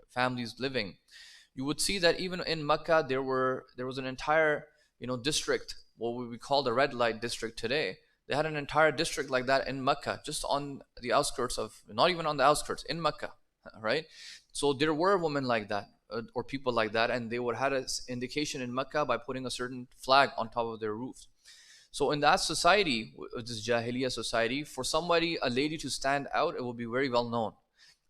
families living, you would see that even in Mecca there was an entire district, what we call the red light district today. They had an entire district like that in Mecca, just on the outskirts of, not even on the outskirts, in Mecca, right? So there were women like that, or people like that, and they would have an indication in Mecca by putting a certain flag on top of their roofs. So in that society, this Jahiliyyah society, for somebody, a lady to stand out, it will be very well known.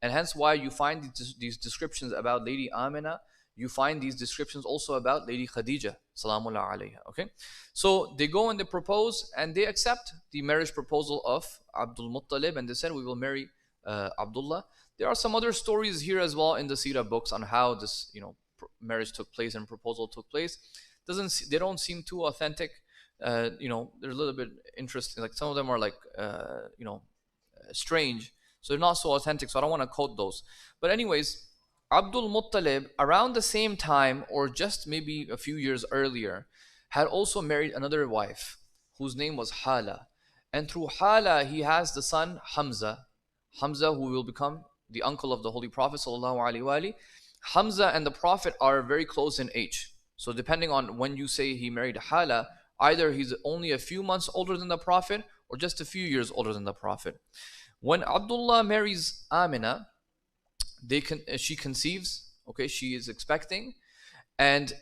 And hence why you find these descriptions about Lady Amina. You find these descriptions also about Lady Khadija, salamullah alayha. Okay, so they go and they propose, and they accept the marriage proposal of Abdul Muttalib, and they said, we will marry Abdullah. There are some other stories here as well in the Sirah books on how this marriage took place and proposal took place. They don't seem too authentic. They're a little bit interesting. Like some of them are like strange, so they're not so authentic. So I don't want to quote those. But anyways, Abdul Muttalib, around the same time, or just maybe a few years earlier, had also married another wife whose name was Hala. And through Hala, he has the son Hamza, who will become the uncle of the Holy Prophet ﷺ. Hamza and the Prophet are very close in age. So depending on when you say he married Hala, either he's only a few months older than the Prophet or just a few years older than the Prophet. When Abdullah marries Amina, she conceives, okay, she is expecting, and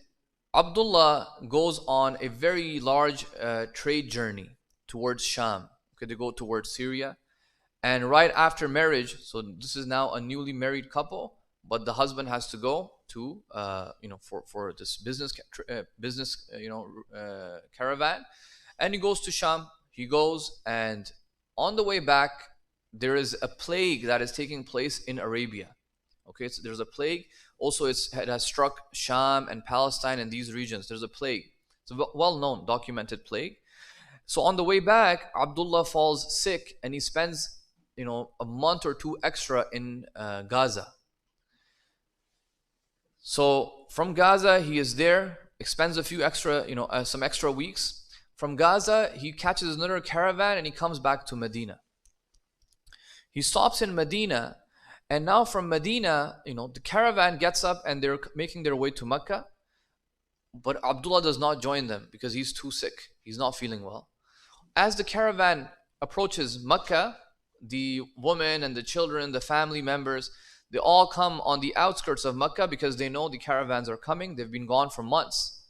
Abdullah goes on a very large trade journey towards Sham. Okay, they go towards Syria, and right after marriage, so this is now a newly married couple, but the husband has to go to for this business caravan, and he goes to Sham. He goes, and on the way back, there is a plague that is taking place in Arabia. Okay, so there's a plague. Also, it has struck Sham and Palestine and these regions. There's a plague. It's a well-known, documented plague. So on the way back, Abdullah falls sick, and he spends, a month or two extra in Gaza. So from Gaza, he is there, spends a few extra, some extra weeks. From Gaza, he catches another caravan, and he comes back to Medina. He stops in Medina. And now from Medina, the caravan gets up and they're making their way to Mecca. But Abdullah does not join them because he's too sick. He's not feeling well. As the caravan approaches Mecca, the women and the children, the family members, they all come on the outskirts of Mecca because they know the caravans are coming. They've been gone for months.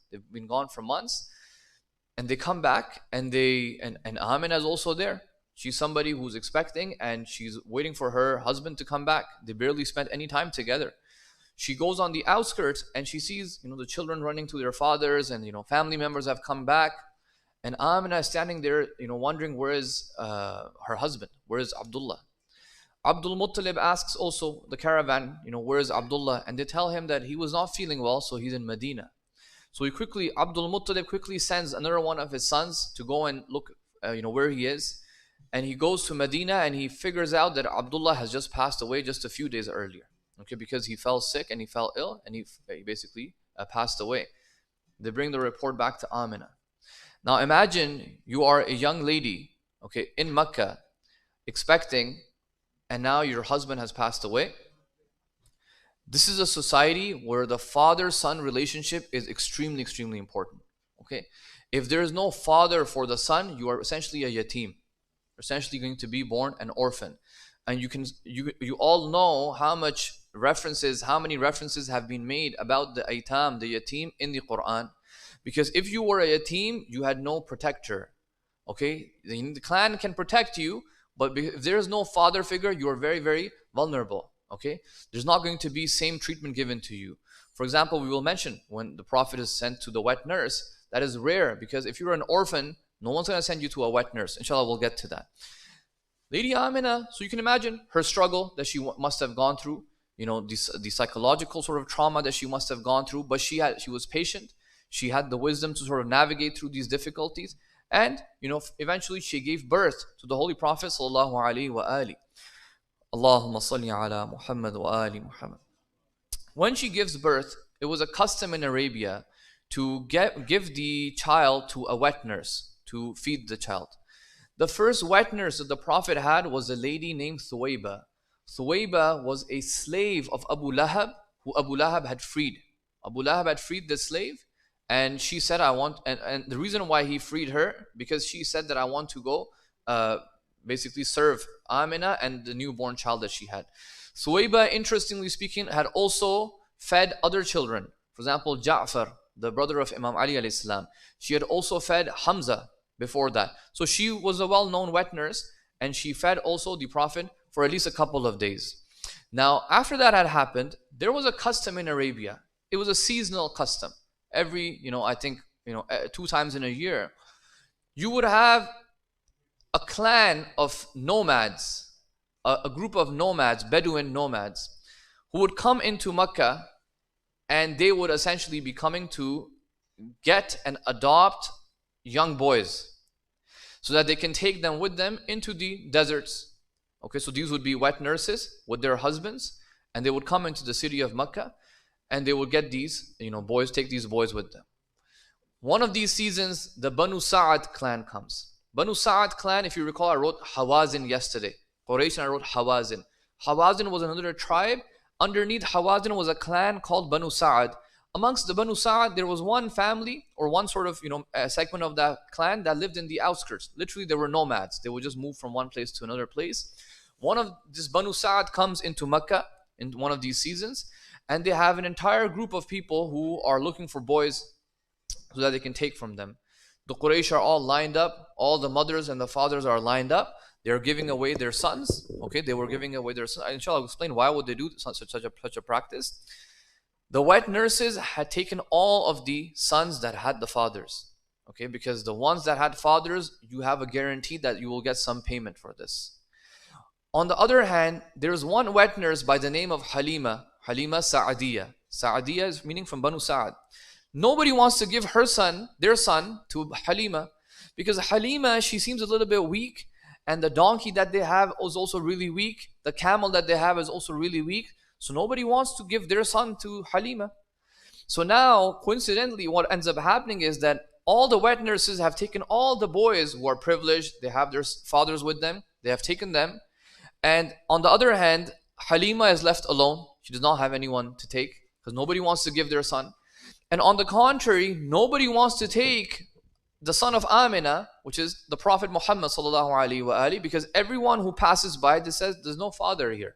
And they come back, and Amina is also there. She's somebody who's expecting, and she's waiting for her husband to come back. They barely spent any time together. She goes on the outskirts, and she sees, the children running to their fathers, and, family members have come back. And Amina is standing there, wondering where is her husband? Where is Abdullah? Abdul Muttalib asks also the caravan, where is Abdullah? And they tell him that he was not feeling well, so he's in Medina. So Abdul Muttalib quickly sends another one of his sons to go and look, where he is. And he goes to Medina, and he figures out that Abdullah has just passed away just a few days earlier. Okay, because he fell sick and he fell ill, and he basically passed away. They bring the report back to Amina. Now imagine you are a young lady, okay, in Mecca, expecting, and now your husband has passed away. This is a society where the father-son relationship is extremely, extremely important. Okay, if there is no father for the son, you are essentially a yatim. Essentially going to be born an orphan. And you all know how many references have been made about the aitam, the yatim, in the Quran. Because if you were a yatim, you had no protector. Okay, the clan can protect you, but if there is no father figure, you are very, very vulnerable. Okay, there's not going to be same treatment given to you. For example, we will mention when the Prophet is sent to the wet nurse, that is rare, because if you're an orphan, no one's going to send you to a wet nurse. Inshallah, we'll get to that. Lady Amina, so you can imagine her struggle that she must have gone through, the psychological sort of trauma that she must have gone through, but she was patient. She had the wisdom to sort of navigate through these difficulties. And, eventually she gave birth to the Holy Prophet sallallahu alaihi wa ali. Allahumma salli ala Muhammad wa ali Muhammad. When she gives birth, it was a custom in Arabia to give the child to a wet nurse to feed the child. The first wet nurse that the Prophet had was a lady named Thuwayba. Thuwayba was a slave of Abu Lahab, who Abu Lahab had freed. Abu Lahab had freed the slave, and she said, I want, and the reason why he freed her, because she said that I want to go uh, basically serve Amina and the newborn child that she had. Thuwayba, interestingly speaking, had also fed other children. For example, Ja'far, the brother of Imam Ali alayhi salam. She had also fed Hamza before that. So she was a well-known wet nurse, and she fed also the Prophet for at least a couple of days. Now, after that had happened, there was a custom in Arabia. It was a seasonal custom. Every, I think, 2 times in a year, you would have a clan of nomads, a group of nomads, Bedouin nomads, who would come into Mecca, and they would essentially be coming to get and adopt young boys so that they can take them with them into the deserts. Okay, so these would be wet nurses with their husbands, and they would come into the city of Mecca, and they would get these, boys, take these boys with them. One of these seasons, the Banu Sa'ad clan comes. Banu Sa'ad clan, if you recall, I wrote Hawazin yesterday. Quraysh, and I wrote Hawazin. Hawazin was another tribe. Underneath Hawazin was a clan called Banu Sa'ad. Amongst the Banu Sa'ad, there was one family, or one sort of, segment of that clan that lived in the outskirts. Literally, they were nomads. They would just move from one place to another place. One of this Banu Sa'ad comes into Mecca in one of these seasons, and they have an entire group of people who are looking for boys so that they can take from them. The Quraysh are all lined up. All the mothers and the fathers are lined up. They're giving away their sons. Okay, they were giving away their sons. Inshallah, I'll explain why would they do such a practice. The wet nurses had taken all of the sons that had the fathers. Okay, because the ones that had fathers, you have a guarantee that you will get some payment for this. On the other hand, there's one wet nurse by the name of Halima Sa'adiyah. Sa'adiyah is meaning from Banu Sa'ad. Nobody wants to give their son to Halima, because Halima, she seems a little bit weak, and the donkey that they have is also really weak. The camel that they have is also really weak. So nobody wants to give their son to Halima. So now, coincidentally, what ends up happening is that all the wet nurses have taken all the boys who are privileged. They have their fathers with them. They have taken them. And on the other hand, Halima is left alone. She does not have anyone to take because nobody wants to give their son. And on the contrary, nobody wants to take the son of Amina, which is the Prophet Muhammad sallallahu alaihi wasallam, because everyone who passes by, this says there's no father here.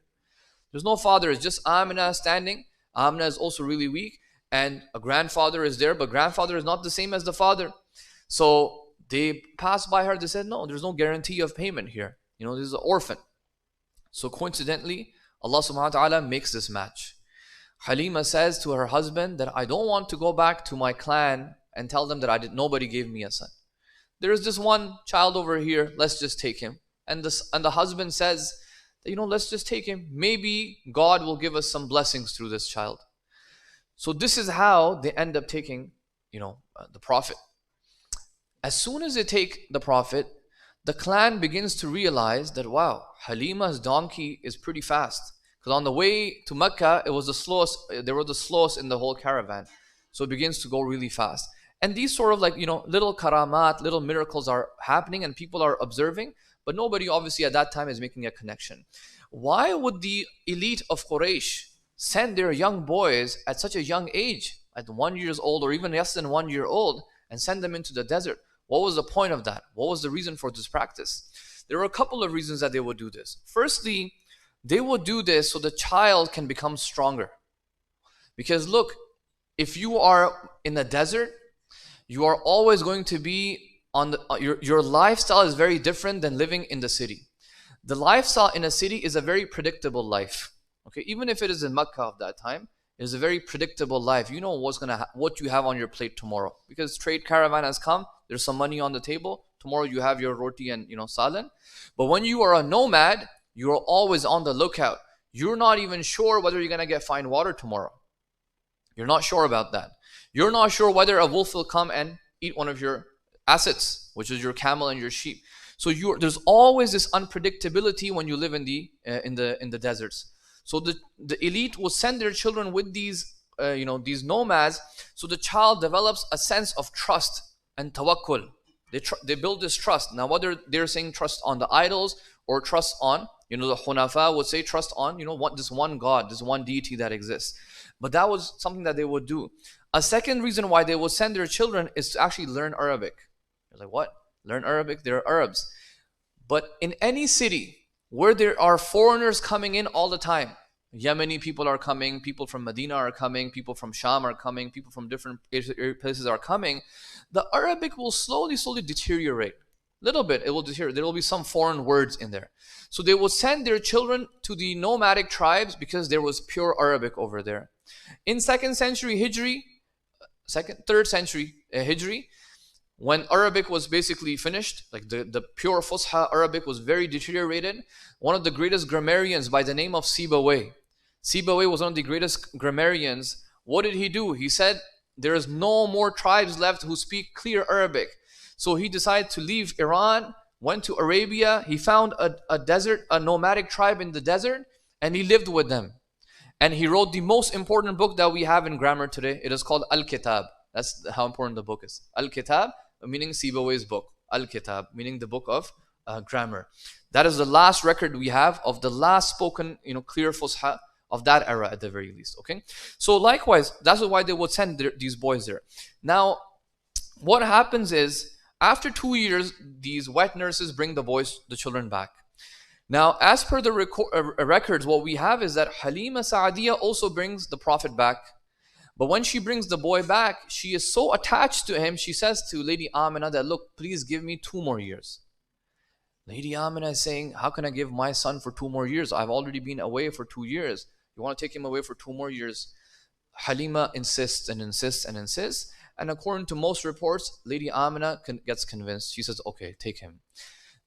There's no father. It's just Amina standing. Amina is also really weak, and a grandfather is there, but grandfather is not the same as the father. So they passed by her. They said, no, there's no guarantee of payment here. This is an orphan. So coincidentally, Allah subhanahu wa ta'ala makes this match. Halima says to her husband that I don't want to go back to my clan and tell them that nobody gave me a son. There is this one child over here, let's just take him. And the husband says, let's just take him. Maybe God will give us some blessings through this child. So this is how they end up taking, the Prophet. As soon as they take the Prophet, the clan begins to realize that, wow, Halima's donkey is pretty fast. Because on the way to Mecca, they were the slowest in the whole caravan. So it begins to go really fast. And these sort of little karamat, little miracles are happening and people are observing, but nobody obviously at that time is making a connection. Why would the elite of Quraysh send their young boys at such a young age, at 1 year old or even less than 1 year old, and send them into the desert? What was the point of that? What was the reason for this practice? There were a couple of reasons that they would do this. Firstly, they would do this so the child can become stronger. Because look, if you are in the desert, you are always going to be your lifestyle is very different than living in the city. The lifestyle in a city is a very predictable life. Okay, even if it is in Mecca of that time, it is a very predictable life. You know what you have on your plate tomorrow, because trade caravan has come. There's some money on the table. Tomorrow you have your roti and salan. But when you are a nomad, you are always on the lookout. You're not even sure whether you're gonna get fine water tomorrow. You're not sure about that. You're not sure whether a wolf will come and eat one of your assets, which is your camel and your sheep. So there's always this unpredictability when you live in the deserts. So the elite will send their children with these nomads, so the child develops a sense of trust and tawakkul. They build this trust. Now, whether they're saying trust on the idols or trust on The Hunafa would say trust on, this one God, this one deity that exists. But that was something that they would do. A second reason why they would send their children is to actually learn Arabic. You're like, what? Learn Arabic? They're Arabs. But in any city where there are foreigners coming in all the time, Yemeni people are coming, people from Medina are coming, people from Sham are coming, people from different places are coming, the Arabic will slowly deteriorate. Little bit, it will deteriorate. There will be some foreign words in there. So they will send their children to the nomadic tribes because there was pure Arabic over there. In 2nd century Hijri, 3rd century Hijri, when Arabic was basically finished, like the pure Fusha Arabic was very deteriorated, one of the greatest grammarians by the name of Sibawayh. Sibawayh was one of the greatest grammarians. What did he do? He said, there is no more tribes left who speak clear Arabic. So he decided to leave Iran, went to Arabia. He found a nomadic tribe in the desert, and he lived with them. And he wrote the most important book that we have in grammar today. It is called Al-Kitab. That's how important the book is. Al-Kitab, meaning Sibawayh's book. Al-Kitab, meaning the book of grammar. That is the last record we have of the last spoken, clear Fusha of that era at the very least. Okay. So likewise, that's why they would send these boys there. Now, what happens is, after 2 years, these wet nurses bring the children back. Now, as per the records, what we have is that Halima Sa'adiyah also brings the Prophet back. But when she brings the boy back, she is so attached to him, she says to Lady Amina that, look, please give me 2 more years. Lady Amina is saying, how can I give my son for 2 more years? I've already been away for 2 years. You want to take him away for 2 more years? Halima insists and insists and insists. And according to most reports, Lady Amina gets convinced. She says, okay, take him.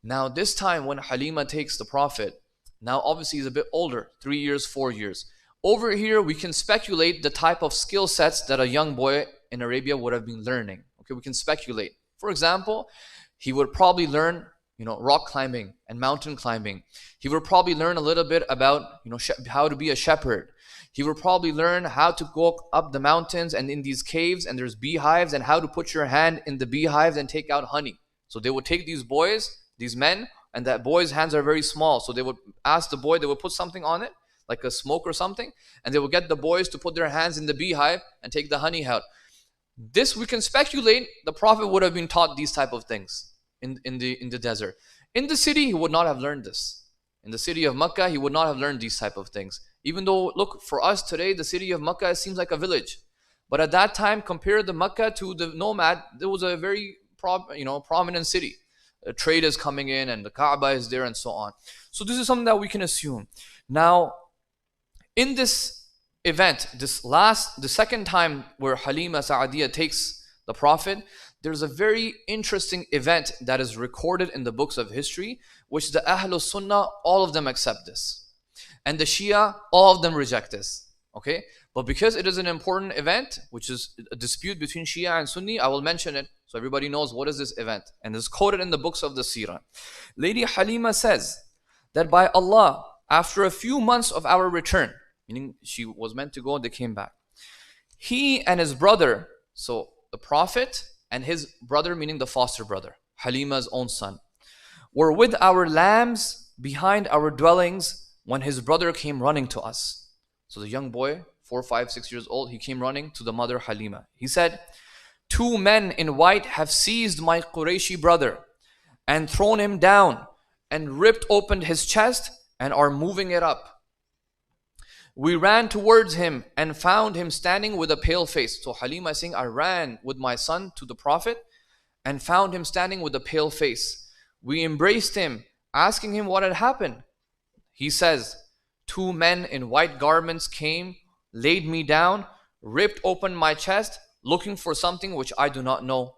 Now this time when Halima takes the Prophet, now obviously he's a bit older, 3 years, 4 years. Over here, we can speculate the type of skill sets that a young boy in Arabia would have been learning. Okay, we can speculate. For example, he would probably learn, rock climbing and mountain climbing. He would probably learn a little bit about, how to be a shepherd. He would probably learn how to go up the mountains and in these caves and there's beehives and how to put your hand in the beehives and take out honey. So they would take these boys, these men, and that boy's hands are very small. So they would ask the boy, they would put something on it, like a smoke or something, and they would get the boys to put their hands in the beehive and take the honey out. This, we can speculate, the Prophet would have been taught these type of things in the desert. In the city, he would not have learned this. In the city of Makkah, he would not have learned these type of things. Even though, look, for us today, the city of Makkah seems like a village. But at that time, compare the Makkah to the nomad, there was a very prominent city. Trade is coming in and the Kaaba is there and so on. So this is something that we can assume. Now, in this event, the second time where Halima Sa'adiyah takes the Prophet, there's a very interesting event that is recorded in the books of history, which the Ahlul Sunnah, all of them accept this. And the Shia, all of them reject this. Okay? But because it is an important event, which is a dispute between Shia and Sunni, I will mention it so everybody knows what is this event. And it's quoted in the books of the Seerah. Lady Halima says that by Allah, after a few months of our return, meaning she was meant to go and they came back, he and his brother, so the Prophet and his brother, meaning the foster brother, Halima's own son, were with our lambs behind our dwellings when his brother came running to us. So the young boy, 4, 5, 6 years old, he came running to the mother Halima. He said, 2 men in white have seized my Qurayshi brother and thrown him down and ripped open his chest and are moving it up. We ran towards him and found him standing with a pale face. So Halima is saying, I ran with my son to the Prophet and found him standing with a pale face. We embraced him, asking him what had happened. He says, 2 men in white garments came, laid me down, ripped open my chest, looking for something which I do not know.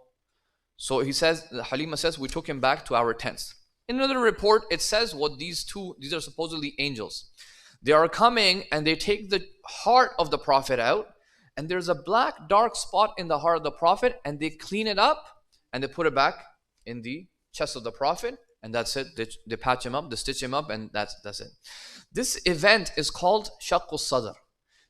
So he says, Halima says, we took him back to our tents. In another report, it says what these are supposedly angels. They are coming and they take the heart of the Prophet out, and there's a black dark spot in the heart of the Prophet, and they clean it up and they put it back in the chest of the Prophet, and that's it. They patch him up, they stitch him up, and that's it. This event is called Shaqqus Sadr,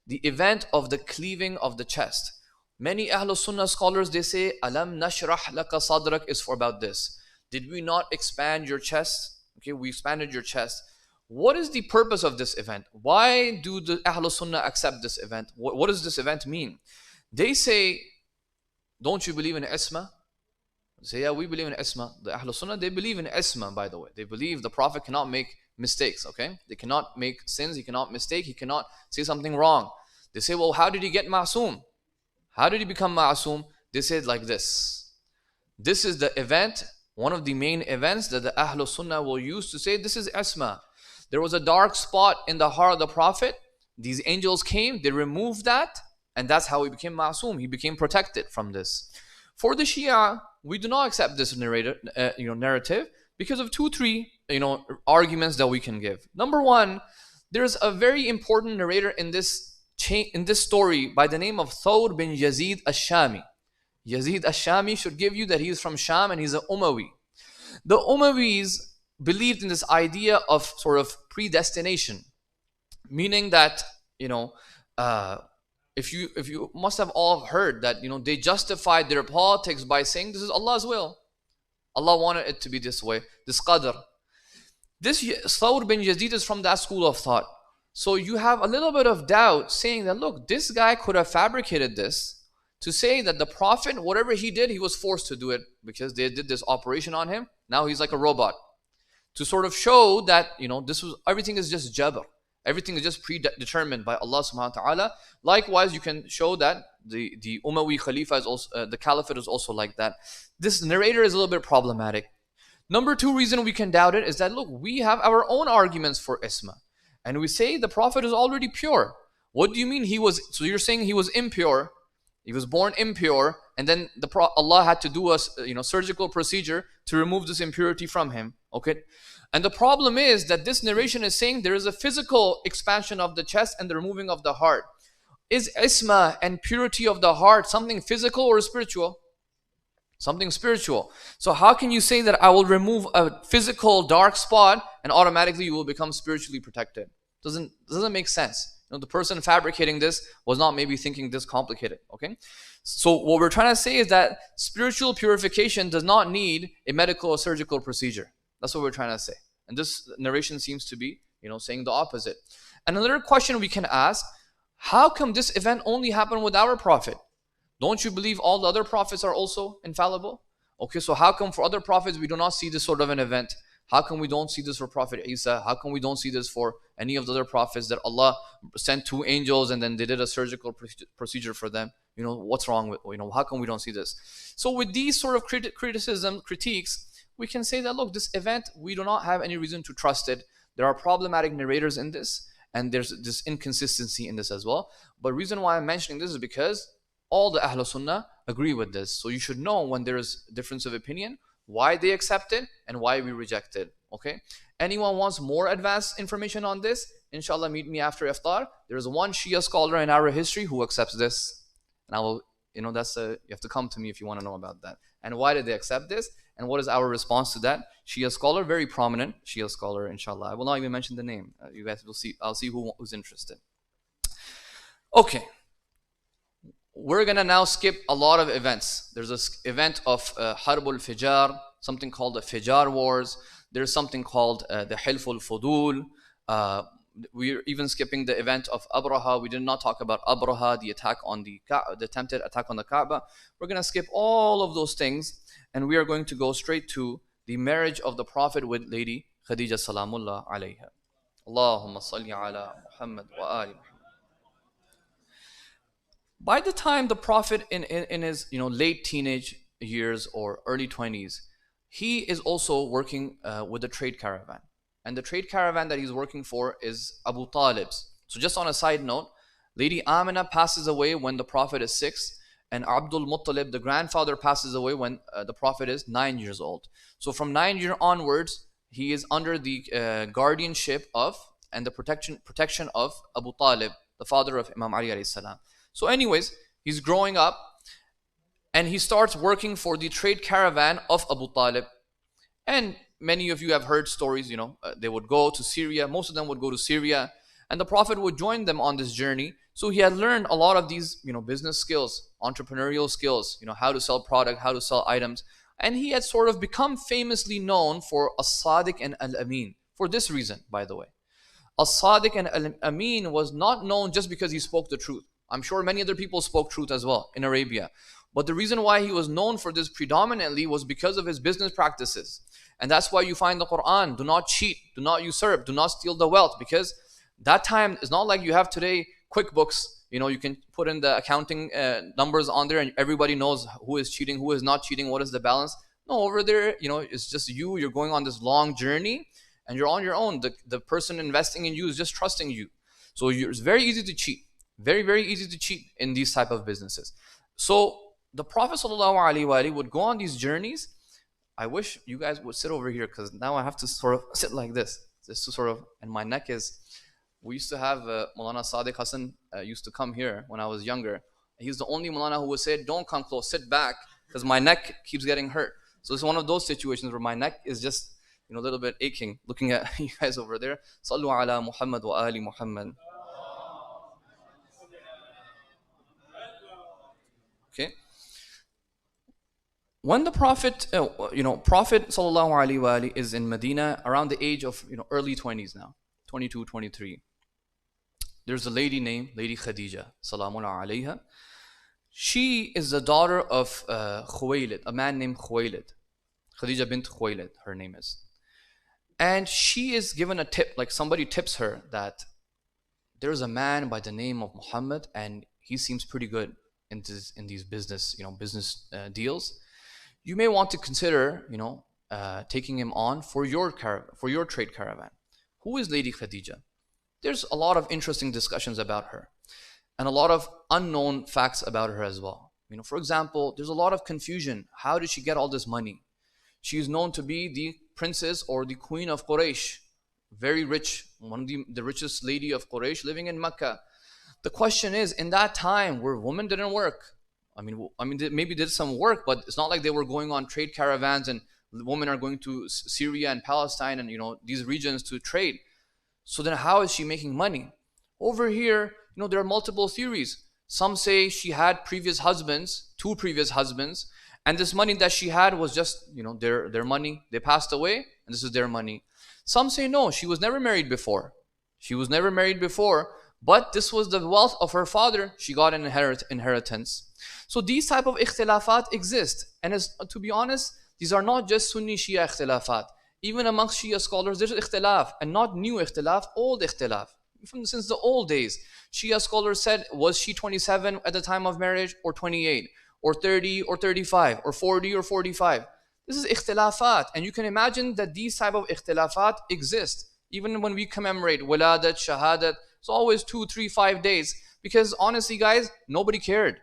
the event of the cleaving of the chest. Many Ahlul Sunnah scholars, they say, Alam nashrah laka sadrak is for about this. Did we not expand your chest? Okay, we expanded your chest. what is the purpose of this event? Why do the Ahlul Sunnah accept this event? What does this event mean? They say, don't you believe in Isma? They say, yeah, we believe in Isma. The Ahlul Sunnah, they believe in Isma, by the way. They believe the Prophet cannot make mistakes, okay? They cannot make sins, he cannot mistake, he cannot say something wrong. They say, well, how did he get ma'soom? How did he become ma'soom? They said like this. This is the event, one of the main events that the Ahlul Sunnah will use to say this is Isma. There was a dark spot in the heart of the Prophet. These angels came, they removed that, and that's how he became ma'soom. He became protected from this. For the Shia, we do not accept this narrative because of three arguments that we can give. Number one, there's a very important narrator in this story by the name of Thawr bin Yazid al-Shami. Yazid al-Shami should give you that he is from Sham and he's an Umawi. The Umayyas believed in this idea of sort of predestination, meaning that if you must have all heard that they justified their politics by saying this is Allah's will. Allah wanted it to be this way, this qadr. This Thawr bin Yazid is from that school of thought. So you have a little bit of doubt saying that, look, this guy could have fabricated this to say that the Prophet, whatever he did, he was forced to do it because they did this operation on him. Now he's like a robot. To sort of show that, everything is just jabr. Everything is just predetermined by Allah subhanahu wa ta'ala. Likewise, you can show that the Umayyi Khalifa is also, the Caliphate is also like that. This narrator is a little bit problematic. Number two reason we can doubt it is that, look, we have our own arguments for Isma. And we say the Prophet is already pure. What do you mean so you're saying he was impure? He was born impure, and then Allah had to do a surgical procedure to remove this impurity from him. Okay, and the problem is that this narration is saying there is a physical expansion of the chest and the removing of the heart. Is isma and purity of the heart something physical or spiritual? Something spiritual. So how can you say that I will remove a physical dark spot and automatically you will become spiritually protected? Doesn't make sense. The person fabricating this was not maybe thinking this complicated. Okay, so what we're trying to say is that spiritual purification does not need a medical or surgical procedure. That's what we're trying to say. And this narration seems to be, saying the opposite. And another question we can ask: how come this event only happened with our Prophet? Don't you believe all the other prophets are also infallible? Okay, so how come for other prophets we do not see this sort of an event? How come we don't see this for Prophet Isa? How come we don't see this for any of the other prophets that Allah sent 2 angels and then they did a surgical procedure for them? What's wrong with, how come we don't see this? So with these sort of critiques, we can say that, look, this event, we do not have any reason to trust it. There are problematic narrators in this, and there's this inconsistency in this as well. But the reason why I'm mentioning this is because all the Ahlul Sunnah agree with this. So you should know when there is difference of opinion, why they accept it and why we reject it. Okay, anyone wants more advanced information on this, inshallah meet me after iftar. There's one Shia scholar in our history who accepts this, and I will, you have to come to me if you want to know about that. And why did they accept this, and what is our response to that? Shia scholar, very prominent Shia scholar, inshallah. I will not even mention the name. You guys will see. I'll see who's interested. Okay, we're gonna now skip a lot of events. There's an event of Harbul Fijar, something called the Fijar Wars. There's something called the Hilful Fudul. We're even skipping the event of Abraha. We did not talk about Abraha, the attempted attack on the Kaaba. We're gonna skip all of those things, and we are going to go straight to the marriage of the Prophet with Lady Khadija Salamullah alayha. Allahumma salli ala Muhammad wa ali Muhammad. By the time the Prophet in his late teenage years or early 20s, he is also working with a trade caravan. And the trade caravan that he's working for is Abu Talib's. So just on a side note, Lady Amina passes away when the Prophet is 6, and Abdul Muttalib, the grandfather, passes away when the Prophet is 9 years old. So from 9 years onwards, he is under the guardianship of and the protection of Abu Talib, the father of Imam Ali alayhi salam. So anyways, he's growing up and he starts working for the trade caravan of Abu Talib. And many of you have heard stories, they would go to Syria. Most of them would go to Syria, and the Prophet would join them on this journey. So he had learned a lot of these, business skills, entrepreneurial skills, how to sell product, how to sell items. And he had sort of become famously known for as-Sadiq and al-Amin. For this reason, by the way. As-Sadiq and Al-Amin was not known just because he spoke the truth. I'm sure many other people spoke truth as well in Arabia. But the reason why he was known for this predominantly was because of his business practices. And that's why you find the Quran, do not cheat, do not usurp, do not steal the wealth. Because that time is not like you have today QuickBooks. You can put in the accounting numbers on there and everybody knows who is cheating, who is not cheating, what is the balance. No, over there, it's just you're going on this long journey and you're on your own. The person investing in you is just trusting you. So it's very easy to cheat. Very, very easy to cheat in these type of businesses. So the Prophet ﷺ would go on these journeys. I wish you guys would sit over here because now I have to sort of sit like this. Just to sort of, and my neck is, we used to have Maulana Sadiq Hassan used to come here when I was younger. He's the only Maulana who would say, don't come close, sit back, because my neck keeps getting hurt. So it's one of those situations where my neck is just a little bit aching looking at you guys over there. Sallu ala Muhammad wa ali Muhammad. Okay. When the Prophet, Prophet sallallahu alaihi wasallam is in Medina around the age of early 20s now, 22, 23. There's a lady named Lady Khadija, salamun alayha. She is the daughter of Khuwaylid, a man named Khuwaylid. Khadija bint Khuwaylid, her name is. And she is given a tip, like somebody tips her that there's a man by the name of Muhammad and he seems pretty good in these business, business deals. You may want to consider, taking him on for your trade caravan. Who is Lady Khadija? There's a lot of interesting discussions about her and a lot of unknown facts about her as well. For example, there's a lot of confusion. How did she get all this money? She is known to be the princess or the queen of Quraysh, very rich, one of the richest lady of Quraysh living in Mecca. The question is, in that time where women didn't work, they maybe did some work, but it's not like they were going on trade caravans and women are going to Syria and Palestine and these regions to trade. So then how is she making money? Over here, there are multiple theories. Some say she had previous husbands, 2 previous husbands, and this money that she had was just, their money. They passed away and this is their money. Some say no, she was never married before. She was never married before, but this was the wealth of her father. She got an inheritance. So these type of ikhtilafat exist. And to be honest, these are not just Sunni Shia ikhtilafat. Even amongst Shia scholars, there's ikhtilaf, and not new ikhtilaf, old ikhtilaf. Since the old days, Shia scholars said, was she 27 at the time of marriage, or 28, or 30, or 35, or 40, or 45? This is ikhtilafat, and you can imagine that these type of ikhtilafat exist. Even when we commemorate wiladat, shahadat, it's always 2, 3, 5 days. Because honestly, guys, nobody cared.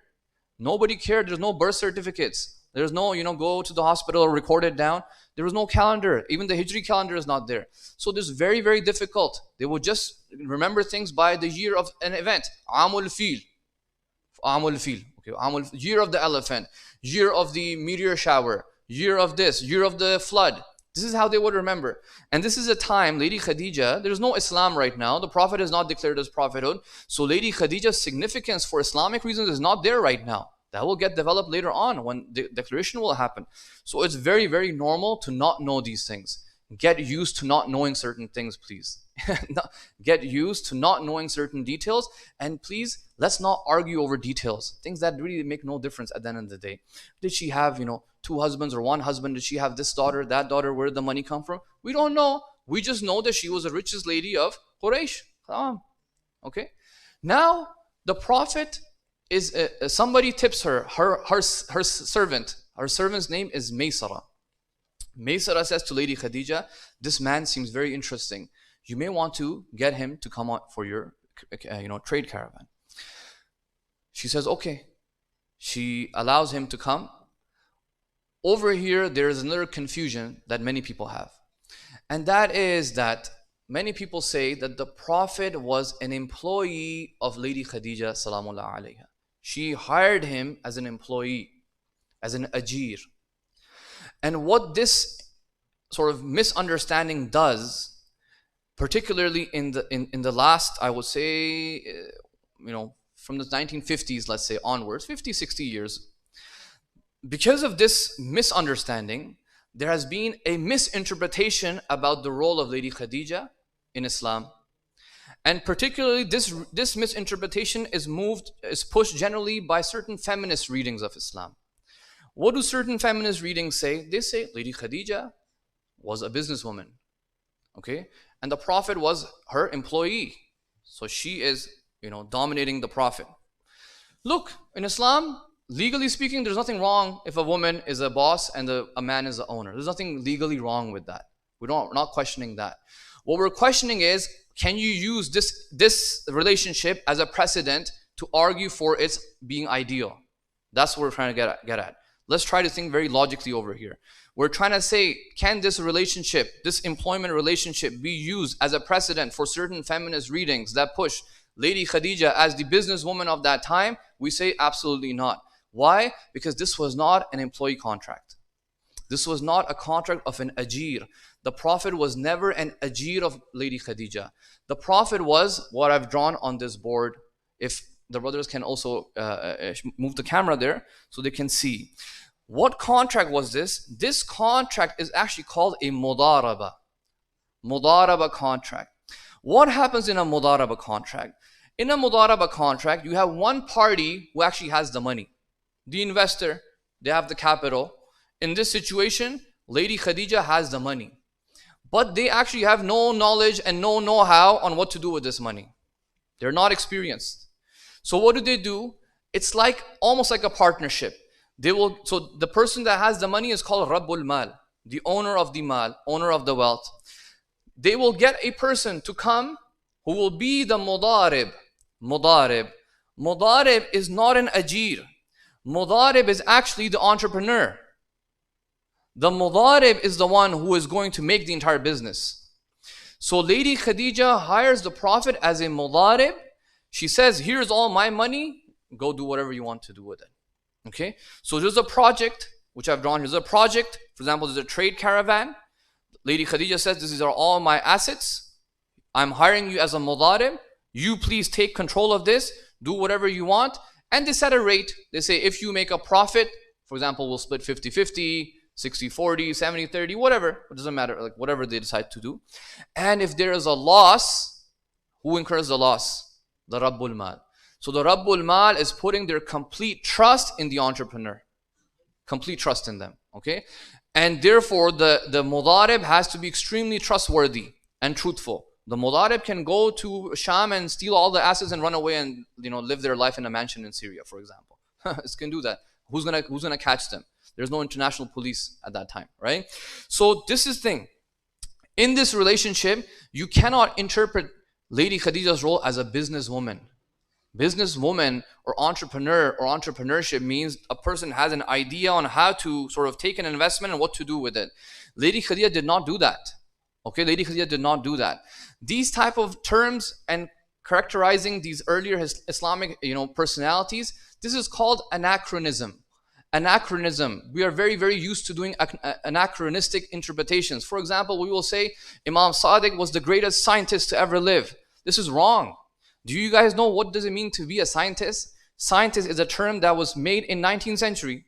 Nobody cared. There's no birth certificates. There's no, go to the hospital or record it down. There was no calendar. Even the Hijri calendar is not there. So this is very, very difficult. They will just remember things by the year of an event. Amul Fil. Amul Fil. Okay, year of the elephant. Year of the meteor shower. Year of this. Year of the flood. This is how they would remember. And this is a time, Lady Khadija, there's no Islam right now. The Prophet is not declared as prophethood. So Lady Khadija's significance for Islamic reasons is not there right now. That will get developed later on when the declaration will happen. So it's very, very normal to not know these things. Get used to not knowing certain things, please. Get used to not knowing certain details. And please, let's not argue over details. Things that really make no difference at the end of the day. Did she have, 2 husbands or 1 husband? Did she have this daughter, that daughter? Where did the money come from? We don't know. We just know that she was the richest lady of Quraysh. Okay. Now, the Prophet is, somebody tips her servant. Her servant's name is Maysara. Maysara says to Lady Khadija, this man seems very interesting. You may want to get him to come out for your, trade caravan. She says, okay. She allows him to come. Over here, there is another confusion that many people have. And that is that many people say that the Prophet was an employee of Lady Khadija salamullah alayha. She hired him as an employee, as an ajir. And what this sort of misunderstanding does, particularly in the last, I would say, from the 1950s, let's say, onwards, 50, 60 years, because of this misunderstanding, there has been a misinterpretation about the role of Lady Khadija in Islam. And particularly this misinterpretation is pushed generally by certain feminist readings of Islam. What do certain feminist readings say? They say Lady Khadija was a businesswoman, okay, and the Prophet was her employee, so she is, dominating the Prophet. Look, in Islam, legally speaking, there's nothing wrong if a woman is a boss and a man is the owner. There's nothing legally wrong with that. We're not questioning that. What we're questioning is, can you use this relationship as a precedent to argue for its being ideal? That's what we're trying to get at. Let's try to think very logically over here. We're trying to say, can this relationship, this employment relationship, be used as a precedent for certain feminist readings that push Lady Khadija as the businesswoman of that time? We say absolutely not. Why? Because this was not an employee contract. This was not a contract of an ajir. The Prophet was never an ajir of Lady Khadija. The Prophet was what I've drawn on this board. If the brothers can also move the camera there so they can see. What contract was this? This contract is actually called a mudaraba. Mudaraba contract. What happens in a mudaraba contract? In a mudaraba contract, you have one party who actually has the money. The investor, they have the capital. In this situation, Lady Khadija has the money. But they actually have no knowledge and no know-how on what to do with this money. They're not experienced. So what do? It's almost like a partnership. So the person that has the money is called Rabbul Mal, the owner of the mal, owner of the wealth. They will get a person to come who will be the mudarib. Mudarib is not an ajir. Mudarib is actually the entrepreneur. The mudarib is the one who is going to make the entire business. So Lady Khadija hires the Prophet as a mudarib. She says, here's all my money, go do whatever you want to do with it. Okay, so there's a project which I've drawn. Here's a project. For example, there's a trade caravan. Lady Khadija says, these are all my assets. I'm hiring you as a mudarib. You please take control of this. Do whatever you want. And they set a rate. They say, if you make a profit, for example, we'll split 50-50, 60-40, 70-30, whatever. It doesn't matter, whatever they decide to do. And if there is a loss, who incurs the loss? The Rabbul Mal. So the Rabbul Mal is putting their complete trust in the entrepreneur. Complete trust in them. Okay? And therefore, the mudarib has to be extremely trustworthy and truthful. The mudarib can go to Sham and steal all the assets and run away and live their life in a mansion in Syria, for example. It can do that. Who's gonna catch them? There's no international police at that time, right? So this is the thing. In this relationship, you cannot interpret Lady Khadija's role as a businesswoman. Businesswoman or entrepreneur or entrepreneurship means a person has an idea on how to sort of take an investment and what to do with it. Lady Khadija did not do that. Okay, Lady Khadija did not do that. These type of terms and characterizing these earlier Islamic personalities, this is called anachronism. Anachronism. We are very, very used to doing anachronistic interpretations. For example, we will say Imam Sadiq was the greatest scientist to ever live. This is wrong. Do you guys know what does it mean to be a scientist? Scientist is a term that was made in 19th century.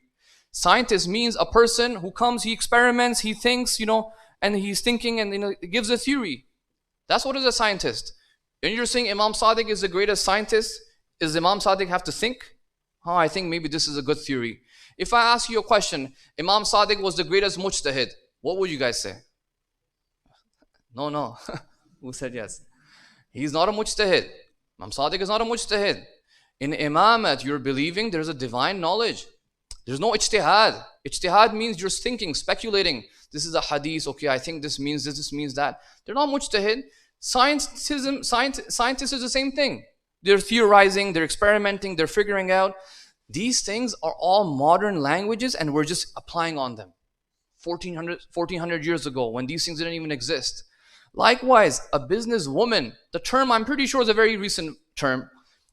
Scientist means a person who comes, he experiments, he thinks, and he's thinking and gives a theory. That's what is a scientist. And you're saying Imam Sadiq is the greatest scientist. Does Imam Sadiq have to think? I think maybe this is a good theory. If I ask you a question, Imam Sadiq was the greatest mujtahid, what would you guys say? No. Who said yes? He's not a mujtahid. Imam Sadiq is not a mujtahid. In imamat, you're believing there's a divine knowledge. There's no ijtihad. Ijtihad means you're thinking, speculating. This is a hadith, okay, I think this means this means that. They're not mujtahid. Scientists is the same thing. They're theorizing, they're experimenting, they're figuring out. These things are all modern languages and we're just applying on them. 1400 years ago, when these things didn't even exist. Likewise, a businesswoman, the term I'm pretty sure is a very recent term.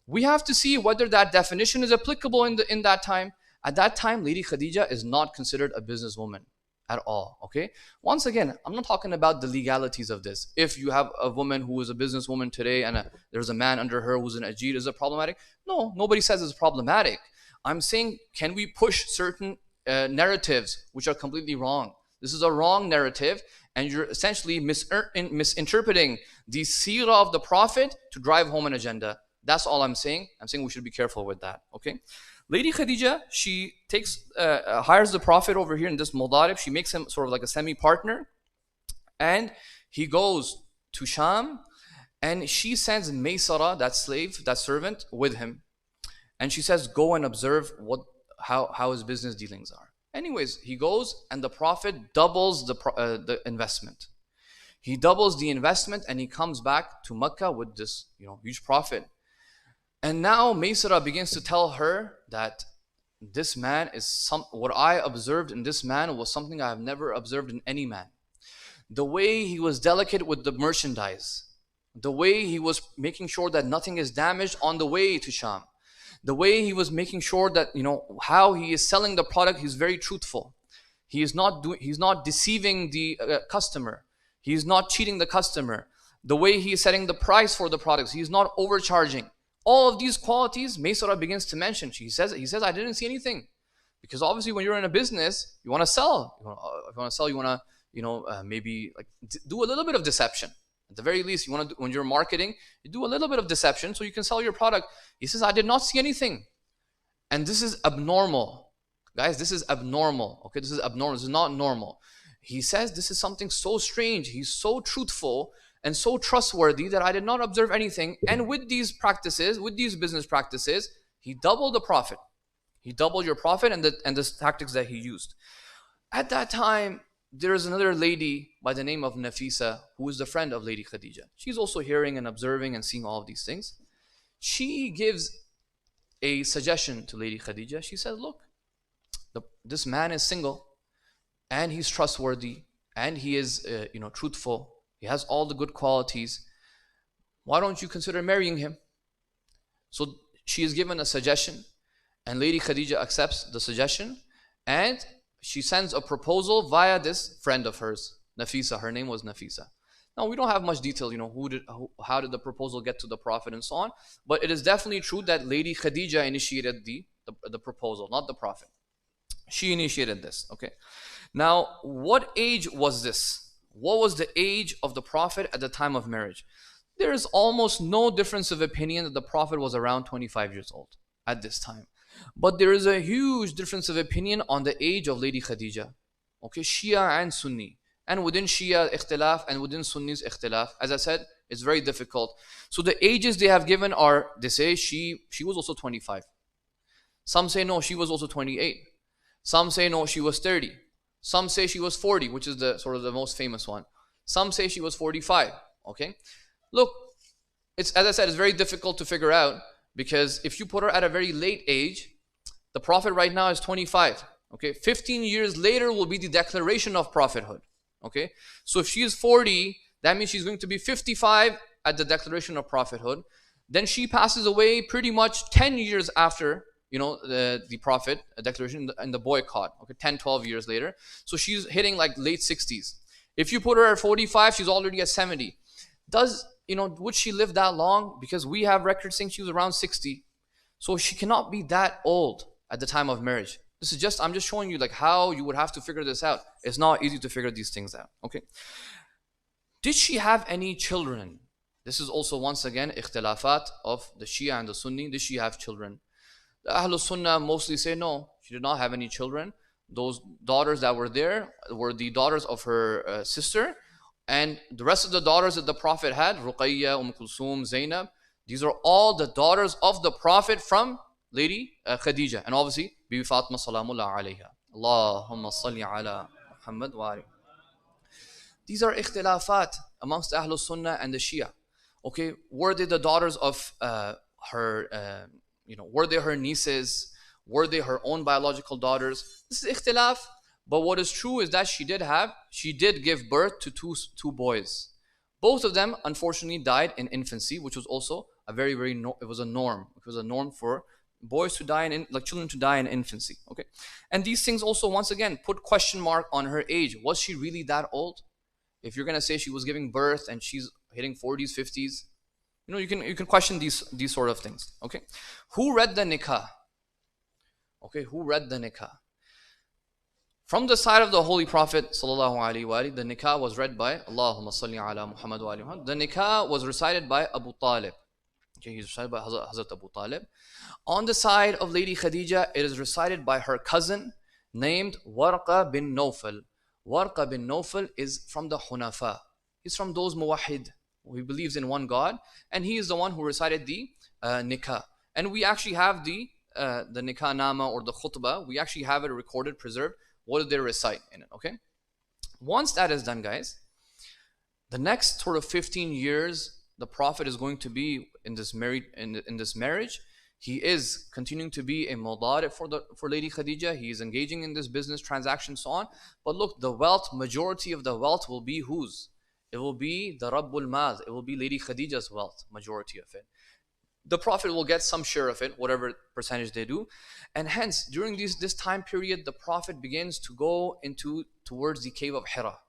We have to see whether that definition is applicable in that time. At that time, Lady Khadija is not considered a businesswoman at all, okay? Once again, I'm not talking about the legalities of this. If you have a woman who is a businesswoman today and there's a man under her who's an ajir, is it problematic? No, nobody says it's problematic. I'm saying, can we push certain narratives which are completely wrong? This is a wrong narrative, and you're essentially misinterpreting the seerah of the Prophet to drive home an agenda. That's all I'm saying. I'm saying we should be careful with that. Okay. Lady Khadija, she hires the Prophet over here in this Mudarib. She makes him sort of like a semi-partner, and he goes to Sham, and she sends Maysara, that slave, that servant, with him, and she says, go and observe how his business dealings are. Anyways, he goes, and the Prophet doubles the investment. He doubles the investment, and he comes back to Mecca with this huge profit. And now Maysara begins to tell her that this man what I observed in this man was something I have never observed in any man. The way he was delicate with the merchandise, the way he was making sure that nothing is damaged on the way to Sham, the way he was making sure that how he is selling the product, he's very truthful. He's not deceiving the customer. He's not cheating the customer. The way he is setting the price for the products, he's not overcharging. All of these qualities, Maysara begins to mention. He says, I didn't see anything, because obviously when you're in a business, you want to sell. If you want to sell, you want to maybe like do a little bit of deception. At the very least, you want to when you're marketing, you do a little bit of deception so you can sell your product. He says, I did not see anything, and this is abnormal, guys. This is abnormal. Okay, this is abnormal. This is not normal. He says this is something so strange. He's so truthful and so trustworthy that I did not observe anything. And with these practices, with these business practices, he doubled the profit. He doubled your profit and the tactics that he used. At that time, there is another lady by the name of Nafisa, who is the friend of Lady Khadija. She's also hearing and observing and seeing all of these things. She gives a suggestion to Lady Khadija. She says, look, this man is single, and he's trustworthy, and he is truthful. He has all the good qualities. Why don't you consider marrying him? So she is given a suggestion, and Lady Khadija accepts the suggestion, and she sends a proposal via this friend of hers, Nafisa. Her name was Nafisa. Now, we don't have much detail, how did the proposal get to the Prophet and so on, but it is definitely true that Lady Khadija initiated the proposal, not the Prophet. She initiated this, okay? Now, what age was this? What was the age of the Prophet at the time of marriage? There is almost no difference of opinion that the Prophet was around 25 years old at this time. But there is a huge difference of opinion on the age of Lady Khadija. Okay, Shia and Sunni. And within Shia ikhtilaf and within Sunnis ikhtilaf. As I said, it's very difficult. So the ages they have given are, they say she was also 25. Some say no, she was also 28. Some say no, she was 30. Some say she was 40, which is the sort of the most famous one. Some say she was 45. Okay, look, as I said, it's very difficult to figure out, because if you put her at a very late age, the Prophet right now is 25. Okay, 15 years later will be the declaration of prophethood. Okay, so if she is 40, that means she's going to be 55 at the declaration of prophethood. Then she passes away pretty much 10 years after the Prophet declaration and the boycott. Okay, 10-12 years later, so she's hitting like late 60s. If you put her at 45, she's already at 70. Would she live that long? Because we have records saying she was around 60, so she cannot be that old at the time of marriage. I'm just showing you like how you would have to figure this out. It's not easy to figure these things out. Okay, did she have any children? This is also once again ikhtilafat of the Shia and the Sunni. Did she have children? The Ahlul Sunnah mostly say no, she did not have any children. Those daughters that were there were the daughters of her sister, and the rest of the daughters that the Prophet had, Ruqayya, Kulsum, Zainab, these are all the daughters of the Prophet from Lady Khadija, and obviously Bibi Fatima salamullah alayha. Allahumma salli ala Muhammad wa ali. These are ikhtilafat amongst Ahlul Sunnah and the Shia. Okay, were they the daughters of her? Were they her nieces? Were they her own biological daughters? This is ikhtilaf. But what is true is that she did give birth to two boys. Both of them, unfortunately, died in infancy, which was also a it was a norm. It was a norm for boys to die children to die in infancy. Okay, and these things also, once again, put question mark on her age. Was she really that old? If you're gonna say she was giving birth and she's hitting 40s, 50s, you can question these sort of things. Okay, who read the nikah? Okay, who read the nikah? From the side of the Holy Prophet sallallahu alaihi wasallam, the nikah was read by Allahumma salli ala Muhammad wa ali Muhammad. The nikah was recited by Abu Talib. Okay, he's recited by Hazrat Abu Talib. On the side of Lady Khadija, it is recited by her cousin named Warqa bin Nawfal. Warqa bin Nawfal is from the Hunafa. He's from those muwahid who believes in one God, and he is the one who recited the nikah. And we actually have the nikah nama or the khutbah. We actually have it recorded, preserved. What did they recite in it? Okay. Once that is done, guys, the next sort of 15 years, the Prophet is going to be in this marriage. He is continuing to be a mudari for Lady Khadija. He is engaging in this business transaction, so on. But look, the wealth, majority of the wealth will be whose? It will be the Rabbul Mal. It will be Lady Khadija's wealth, majority of it. The Prophet will get some share of it, whatever percentage they do. And hence, during this time period, the Prophet begins to go towards the cave of Hira.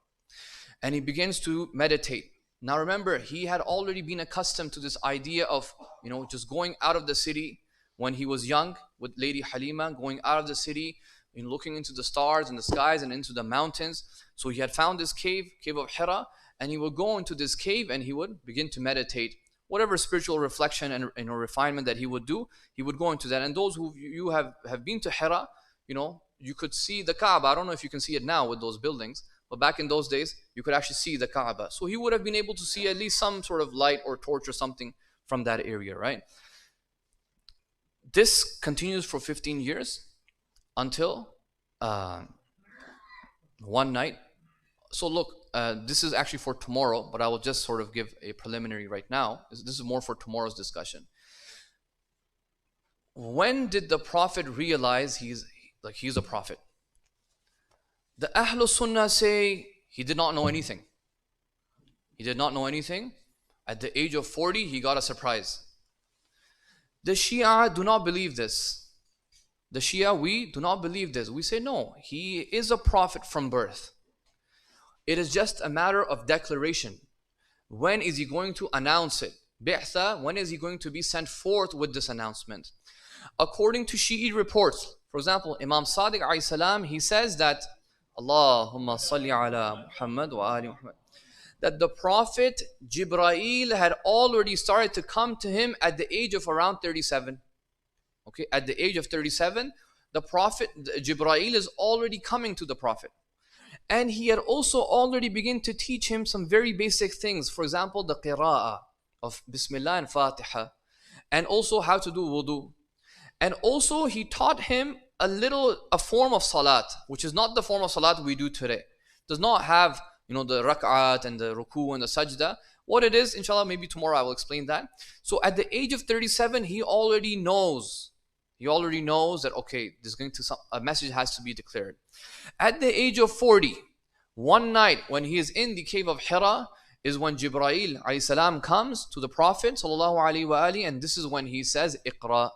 And he begins to meditate. Now remember, he had already been accustomed to this idea of, just going out of the city when he was young with Lady Halima, going out of the city, looking into the stars and the skies and into the mountains. So he had found this cave of Hira, and he would go into this cave and he would begin to meditate. Whatever spiritual reflection and refinement that he would do, he would go into that. And those who you have been to Hira, you could see the Kaaba. I don't know if you can see it now with those buildings, but back in those days, you could actually see the Kaaba. So he would have been able to see at least some sort of light or torch or something from that area, right? This continues for 15 years until one night. So look, this is actually for tomorrow, but I will just sort of give a preliminary right now. This is more for tomorrow's discussion. When did the Prophet realize he's a prophet? The Ahlul Sunnah say he did not know anything. He did not know anything. At the age of 40, he got a surprise. The Shia do not believe this. The Shia, we do not believe this. We say no, he is a prophet from birth. It is just a matter of declaration. When is he going to announce it? Bi'tha, when is he going to be sent forth with this announcement? According to Shi'i reports, for example, Imam Sadiq alayhi salam, he says that Allahumma salli ala Muhammad wa ali Muhammad, that the Prophet Jibreel had already started to come to him at the age of around 37. Okay, at the age of 37, the Prophet Jibreel is already coming to the Prophet. And he had also already begun to teach him some very basic things. For example, the qira'ah of Bismillah and Fatiha. And also how to do wudu. And also he taught him a form of salat, which is not the form of salat we do today. Does not have, the rak'at and the ruku and the sajda. What it is, inshallah, maybe tomorrow I will explain that. So at the age of 37, he already knows that, okay, a message has to be declared. At the age of 40, one night when he is in the cave of Hira is when Jibreel alayhi salam comes to the Prophet sallallahu alaihi wasallam, and this is when he says Iqra.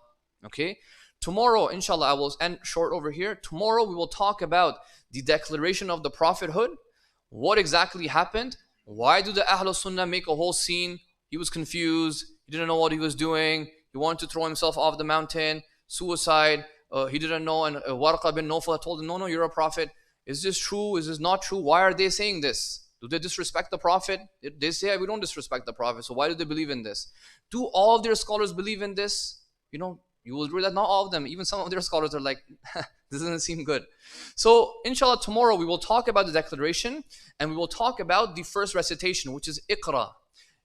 Okay, tomorrow inshallah I will end short over here. Tomorrow we will talk about the declaration of the prophethood. What exactly happened? Why do the Ahlul Sunnah make a whole scene? He was confused, he didn't know what he was doing, he wanted to throw himself off the mountain, suicide, he didn't know, and Warqa bin Nawfal told him, no, you're a prophet. Is this true? Is this not true? Why are they saying this? Do they disrespect the Prophet? They say we don't disrespect the Prophet, so why do they believe in this? Do all of their scholars believe in this? You will read that not all of them, even some of their scholars are like, this doesn't seem good. So inshallah tomorrow we will talk about the declaration, and we will talk about the first recitation, which is Iqra.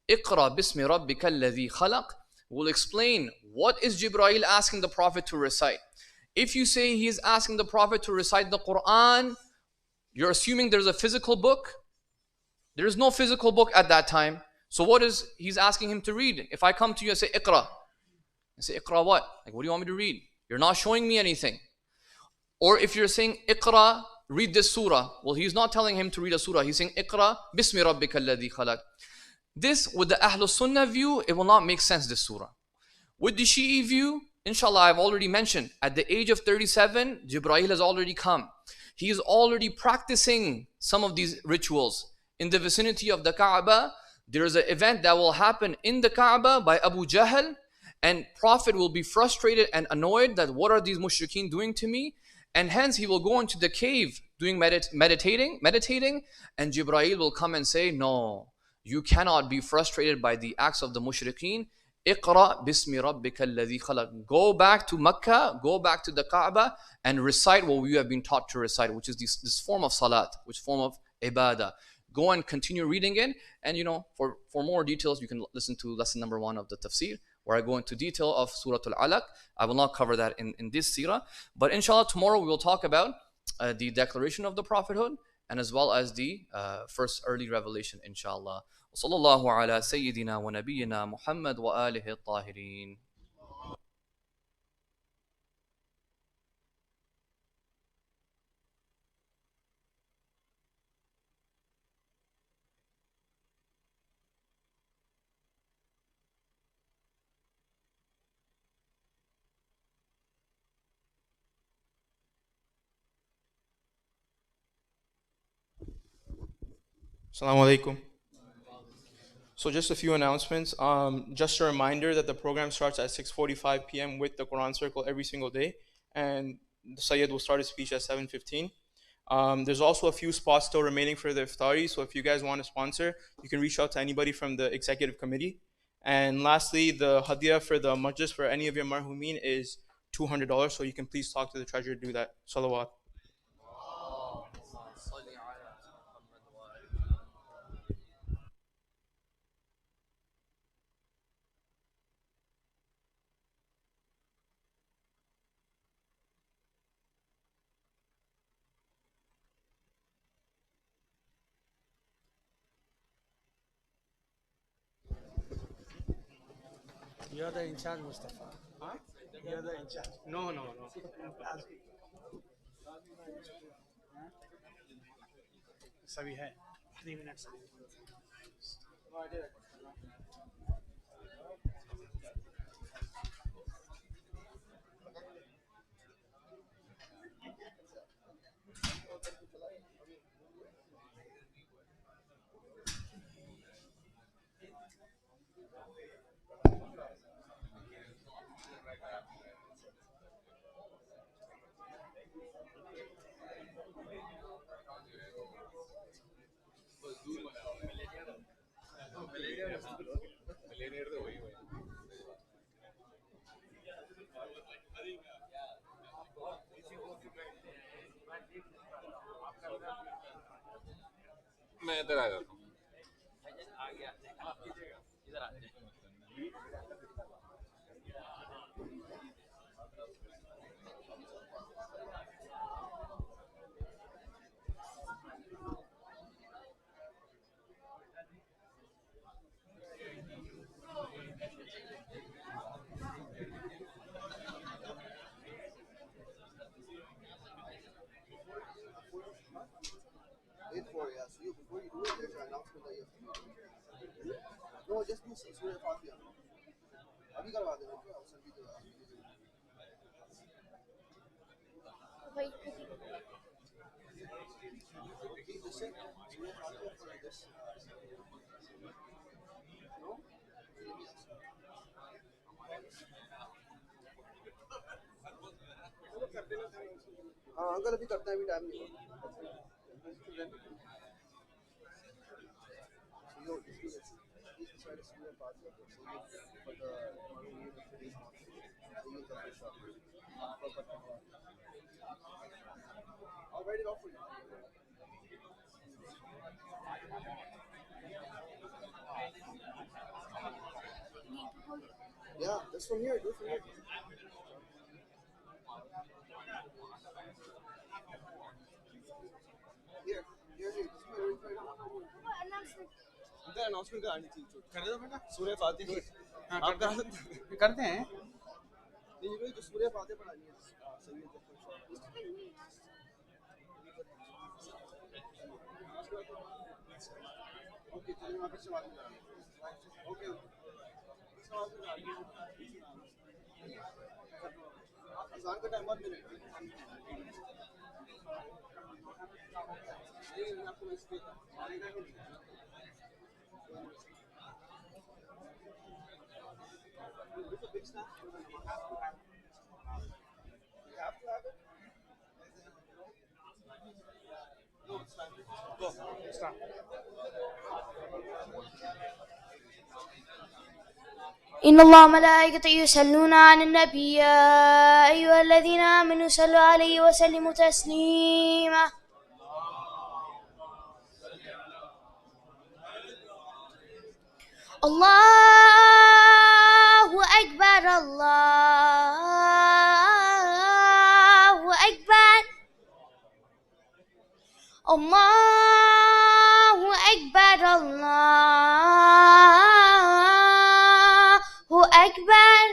Iqra bismi rabbika alladhi khalaq. We'll explain what is Jibreel asking the Prophet to recite. If you say he is asking the Prophet to recite the Quran, you're assuming there's a physical book. There is no physical book at that time. So what is he's asking him to read? If I come to you and say Iqra, I say Iqra what? Like, what do you want me to read? You're not showing me anything. Or if you're saying Iqra, read this surah. Well, he's not telling him to read a surah. He's saying Iqra bismi rabbika alladhi khalaq. This, with the Ahlul Sunnah view, it will not make sense, this surah. With the Shi'i view, inshallah, I've already mentioned, at the age of 37, Jibreel has already come. He is already practicing some of these rituals. In the vicinity of the Kaaba, there is an event that will happen in the Kaaba by Abu Jahl, and Prophet will be frustrated and annoyed that what are these mushrikeen doing to me? And hence he will go into the cave doing meditating, and Jibreel will come and say, no, you cannot be frustrated by the acts of the mushrikeen. Iqra bismi rabbika alladhi khalaq. Go back to Mecca, go back to the Kaaba, and recite what you have been taught to recite, which is this form of salat, which form of ibadah. Go and continue reading it. And for more details, you can listen to lesson number 1 of the tafsir, where I go into detail of Surah Al-Alaq. I will not cover that in this seerah. But inshallah, tomorrow we will talk about the declaration of the prophethood, and as well as the first early revelation, inshallah. وصلى الله على سيدنا ونبينا محمد وآله الطاهرين. Assalamu alaikum. So just a few announcements. Just a reminder that the program starts at 6:45 p.m. with the Quran Circle every single day, and the Sayyid will start his speech at 7:15. There's also a few spots still remaining for the iftari, so if you guys want to sponsor, you can reach out to anybody from the executive committee. And lastly, the hadiah for the majlis for any of your marhumin is $200, so you can please talk to the treasurer to do that. Salawat. You're the in charge, Mustafa. Huh? You're the in charge. No, no, no. सभी है 3 minutes. मैं इधर आ जाता हूँ. No, just do Surah Fatiha. अभी करवा देना क्या अवसर भी तो Wait, this is Surah Fatiha for this. No? हाँ अंकल अभी करते हैं अभी टाइम नहीं I'll write it off for you. Yeah, that's from here. Do it from here. Here. This is my right announcement. इधर announcement करानी थी कर दो बेटा. सूर्य फातिहा हाँ, आप करा करते हैं. नहीं ये तो सूर्य फातिहा पढ़ानी है सही है ओके चलिए वहाँ पे से बात करेंगे ओके अज़ान का टाइम मत मिले ये आपको इसके It's a big snack. You have to have it. Stop. إن الله ملائكته يصلون على النبي يا أيها الذين آمنوا صلوا عليه وسلموا تسليما. الله أكبر الله أكبر الله أكبر الله أكبر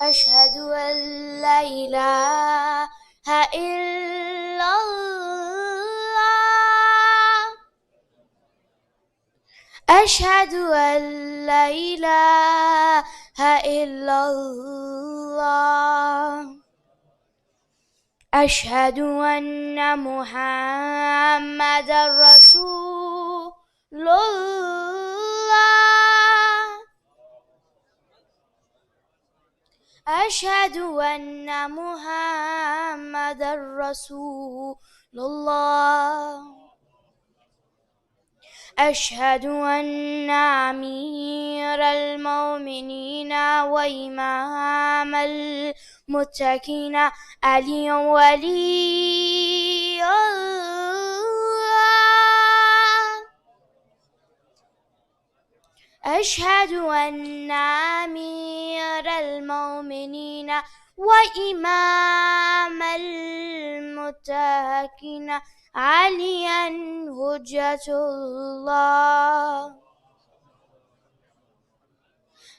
أشهد أن لا إله إلا الله أشهد أن لا إله إلا الله أشهد أن محمد رسول الله أشهد أن محمد رسول الله أشهد أن أمير المؤمنين وإمام المتقين علي ولي الله أشهد أن أمير المؤمنين وإمام المتقين عليا حجة الله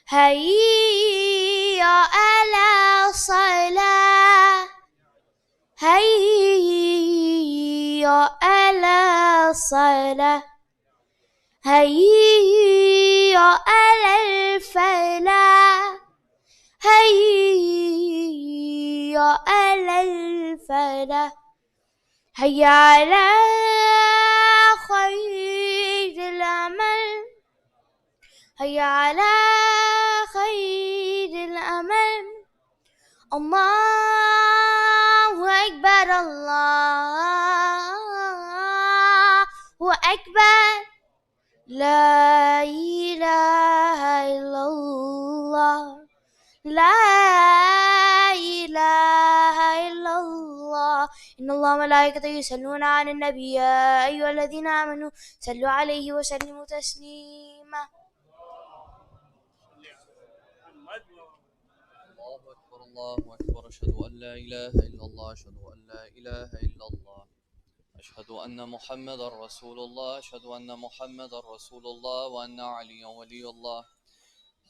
هيا على الصلاة هيا على الصلاة هيا على الفلاح هيا على الفلاح هيا على خير العمل هيا على خير العمل الله أكبر الله أكبر لا إله إلا الله لا إله إلا الله إن الله ملائكته يصلون على النبي يا أيها الذين آمنوا صلوا عليه وسلموا تسليما. الله أكبر الله أكبر أشهد أن لا إله إلا الله أشهد أن لا إله إلا الله أشهد أن محمد رسول الله أشهد أن محمد رسول الله وأن علي ولي الله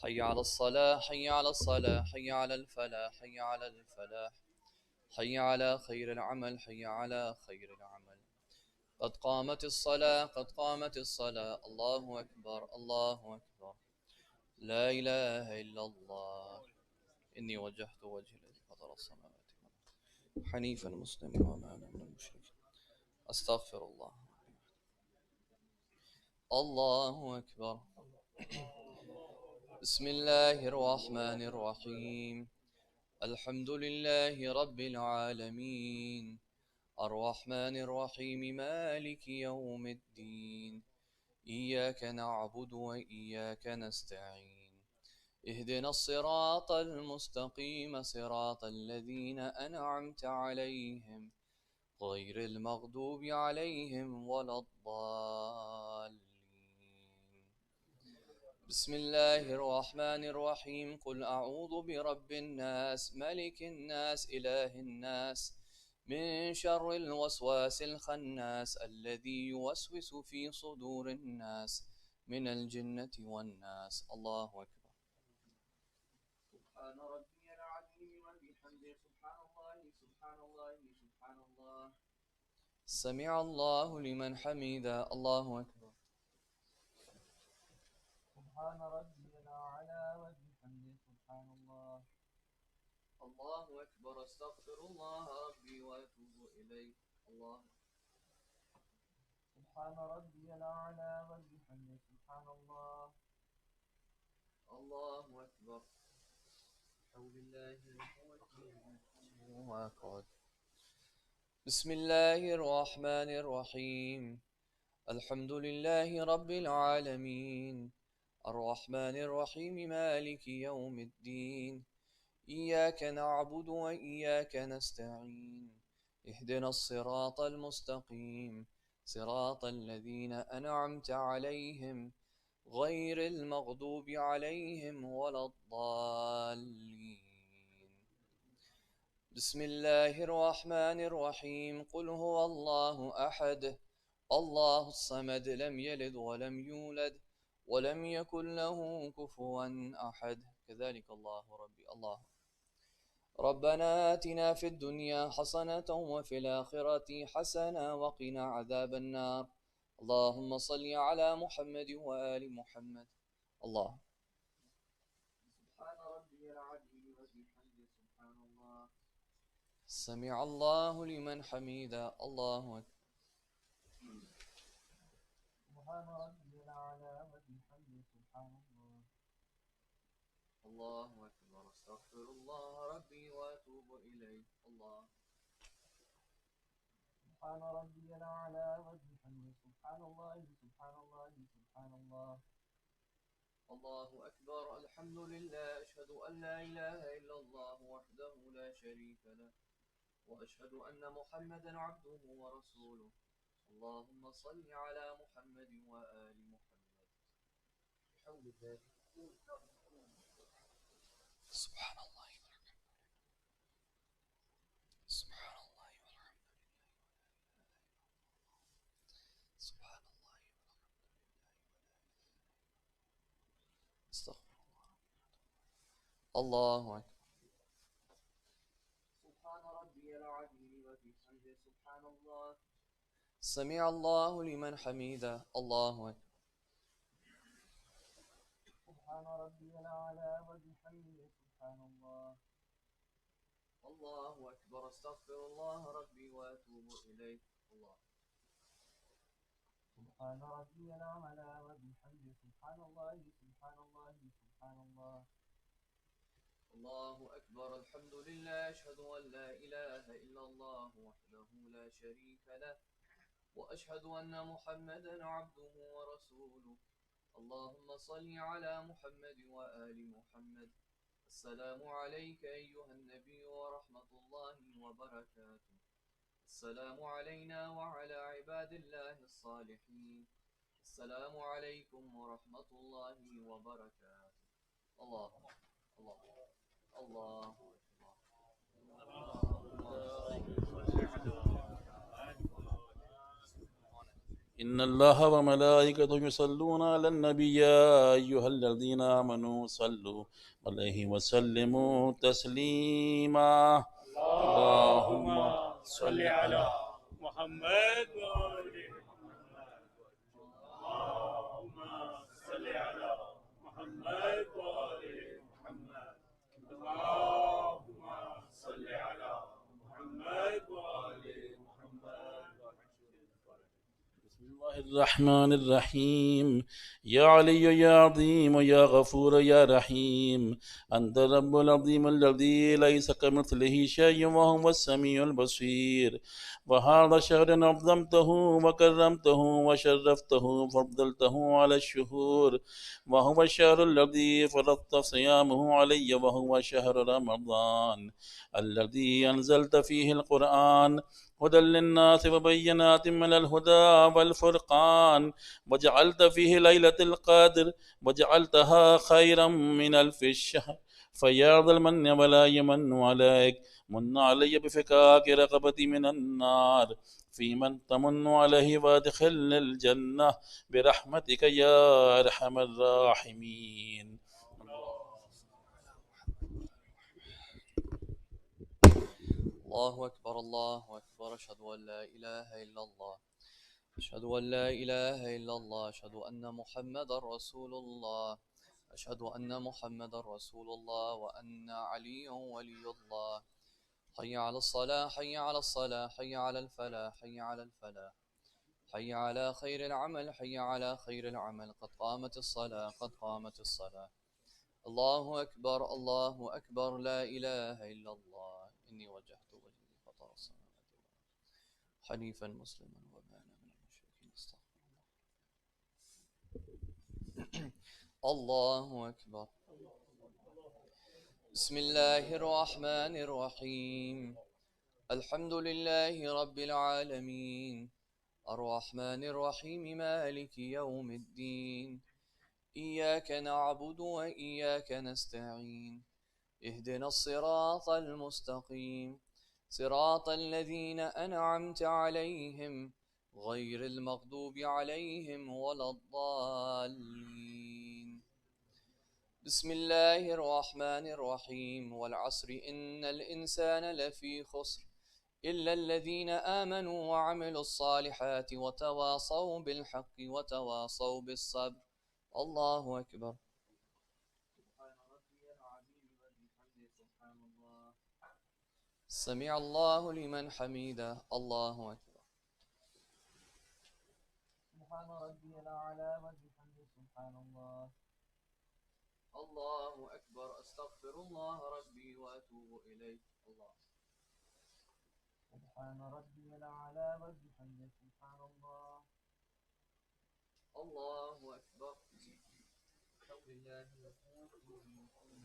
حي على الصلاة حي على الصلاة حي على الفلاح حي على الفلاح حي على خير العمل حي على خير العمل قد قامت الصلاة قد قامت الصلاة الله أكبر الله أكبر لا إله إلا الله إني وجهت وجهي الذي فطر السماوات حنيفا مسلما وما أنا من المشركين أستغفر الله الله أكبر بسم الله الرحمن الرحيم الحمد لله رب العالمين الرحمن الرحيم مالك يوم الدين إياك نعبد وإياك نستعين اهدنا الصراط المستقيم صراط الذين أنعمت عليهم غير المغضوب عليهم ولا الضالين بسم الله الرحمن الرحيم قل أعوذ برب الناس ملك الناس إله الناس من شر الوسواس الخناس الذي يوسوس في صدور الناس من الجنة والناس الله أكبر سبحان ربي العظيم وبحمده سبحان الله سبحان الله سبحان الله سمع الله لمن حمده الله أكبر سبحان ربي الأعلى وبحمده سبحان الله الله أكبر أستغفر الله ربي وأتوب إليه الله سبحان ربي الأعلى وبحمده سبحان الله الله أكبر حول الله وقعد بسم الله الرحمن الرحيم. الحمد لله رب العالمين، الرحمن الرحيم، مالك يوم الدين. إياك نعبد وإياك نستعين. اهدنا الصراط المستقيم، صراط الذين أنعمت عليهم غير المغضوب عليهم ولا الضالين. بسم الله الرحمن الرحيم. قل هو الله أحد، الله الصمد، لم يلد ولم يولد ولم يكن له كفوا أحد. كذلك الله ربي. الله ربنا آتنا في الدنيا حسنة وفي الآخرة حسنة وقنا عذاب النار. اللهم صل على محمد وآل محمد. الله. سبحان ربي العظيم وبحمده. سبحان الله. سمع الله لمن حميدا. الله أكبر. سبحان ربي الأعلى وبحمده سبحان الله. الله أكبر. استغفر الله ربي وأتوب إليه. الله. سبحان ربي الأعلى وبحمده سبحان الله سبحان الله سبحان الله. الله أكبر. الحمد لله. أشهد أن لا إله إلا الله وحده لا شريك له، وأشهد أن محمدا عبده ورسوله. اللهم صل على محمد وآل محمد. الحمد لله. سبحان الله. سبحان الله والحمد لله. سبحان الله. استغفر الله. الله أكبر. سبحان ربي العظيم وبحمده. سبحان الله. سمع الله لمن حميده. الله أكبر. سبحان ربي الأعلى وبحمده سبحان الله. الله أكبر. استغفر الله ربي وأتوب إليه. الله. سبحان ربي الأعلى وبحمده سبحان الله سبحان الله سبحان الله. الله أكبر. الحمد لله. أشهد أن لا إله إلا الله وحده لا شريك له، وأشهد أن محمدا عبده ورسوله. اللهم صل على محمد وآل محمد. السلام عليك أيها النبي ورحمة الله وبركاته. السلام علينا وعلى عباد الله الصالحين. السلام عليكم ورحمة الله وبركاته. الله الله الله. إن الله وملائكته يصلون على النبي يا أيها الذين آمنوا صلوا عليه وسلموا تسليما. اللهم صل على محمد وآل محمد. اللهم صل على محمد وآل محمد. اللهم صل على محمد وآل محمد. بسم الله الرحمن الرحيم. يا علي يا عظيم يا غفور يا رحيم، أنت الرب العظيم الذي ليس كمثله شيء وهو السميع البصير. وهذا شهر عظمته وكرمته وشرفته فضلته على الشهور، وهو الشهر الذي فرضت صيامه علي، وهو شهر رمضان الذي أنزلت فيه القرآن هدى للناس وبينات من الهدى والفرقان، وجعلت فيه ليلة القدر وجعلتها خيرا من ألف الشهر. فيا ذا المن ولا يمن عليك، من علي بفكاك رقبتي من النار، في من تمن عليه وادخل الجنة برحمتك يا أرحم الراحمين. الله أكبر. الله أكبر. أشهد أن لا إله إلا الله. أشهد أن لا إله إلا الله. أشهد أن محمدا رسول الله. أشهد أن محمدا رسول الله وأن عليا ولي الله. حي على الصلاة. حي على الصلاة. حي على الفلاح. حي على الفلاح. حي على خير العمل. حي على خير العمل. قد قامت الصلاة. قد قامت الصلاة. الله أكبر. الله أكبر. لا إله إلا الله. إني وجهت وجهي فطر السماوات والأرض حنيفا مسلما وما أنا من المشركين استغفر الله. الله أكبر. بسم الله الرحمن الرحيم. الحمد لله رب العالمين الرحمن الرحيم مالك يوم الدين إياك نعبد وإياك نستعين اهدنا الصراط المستقيم صراط الذين أنعمت عليهم غير المغضوب عليهم ولا الضالين. بسم الله الرحمن الرحيم والعصر إن الإنسان لفي خسر إلا الذين آمنوا وعملوا الصالحات وتواصوا بالحق وتواصوا بالصبر. الله أكبر. سبحان ربي العظيم وبحمده سبحان الله. سمع الله لمن حميده. الله أكبر. سبحان ربي الأعلى وبحمده سبحان الله. الله أكبر. أستغفر الله ربي وأتوب إليه. الله. سبحان ربي الأعلى وبحمده سبحان الله. الله أكبر.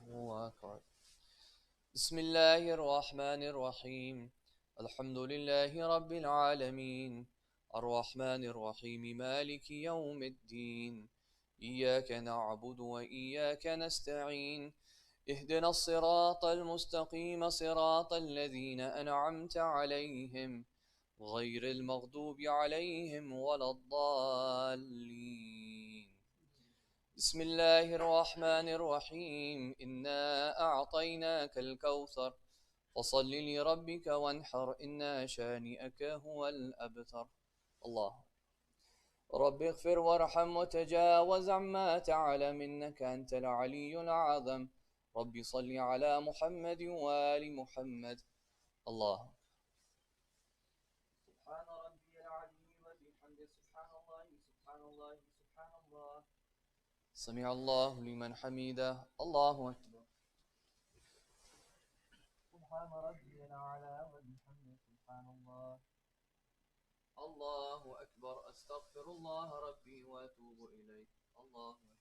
الله أكبر. بسم الله الرحمن الرحيم. الحمد لله رب العالمين الرحمن الرحيم مالك يوم الدين إياك نعبد وإياك نستعين اهدنا الصراط المستقيم صراط الذين أنعمت عليهم غير المغضوب عليهم ولا الضالين. بسم الله الرحمن الرحيم. إنا أعطيناك الكوثر فصل لربك وانحر إن شانئك هو الأبتر. الله. رب اغفر وارحم وتجاوز عما تعلم إنك أنت العلي الأعظم. رب صل على محمد وآل محمد. الله. سبحان ربي العظيم وبحمده سبحان الله سبحان الله سبحان الله. سمع الله لمن حميده. الله أكبر. سبحان ربي الأعلى وبحمده سبحان الله. الله أكبر. أستغفر الله ربي وأتوب إليه. الله أكبر.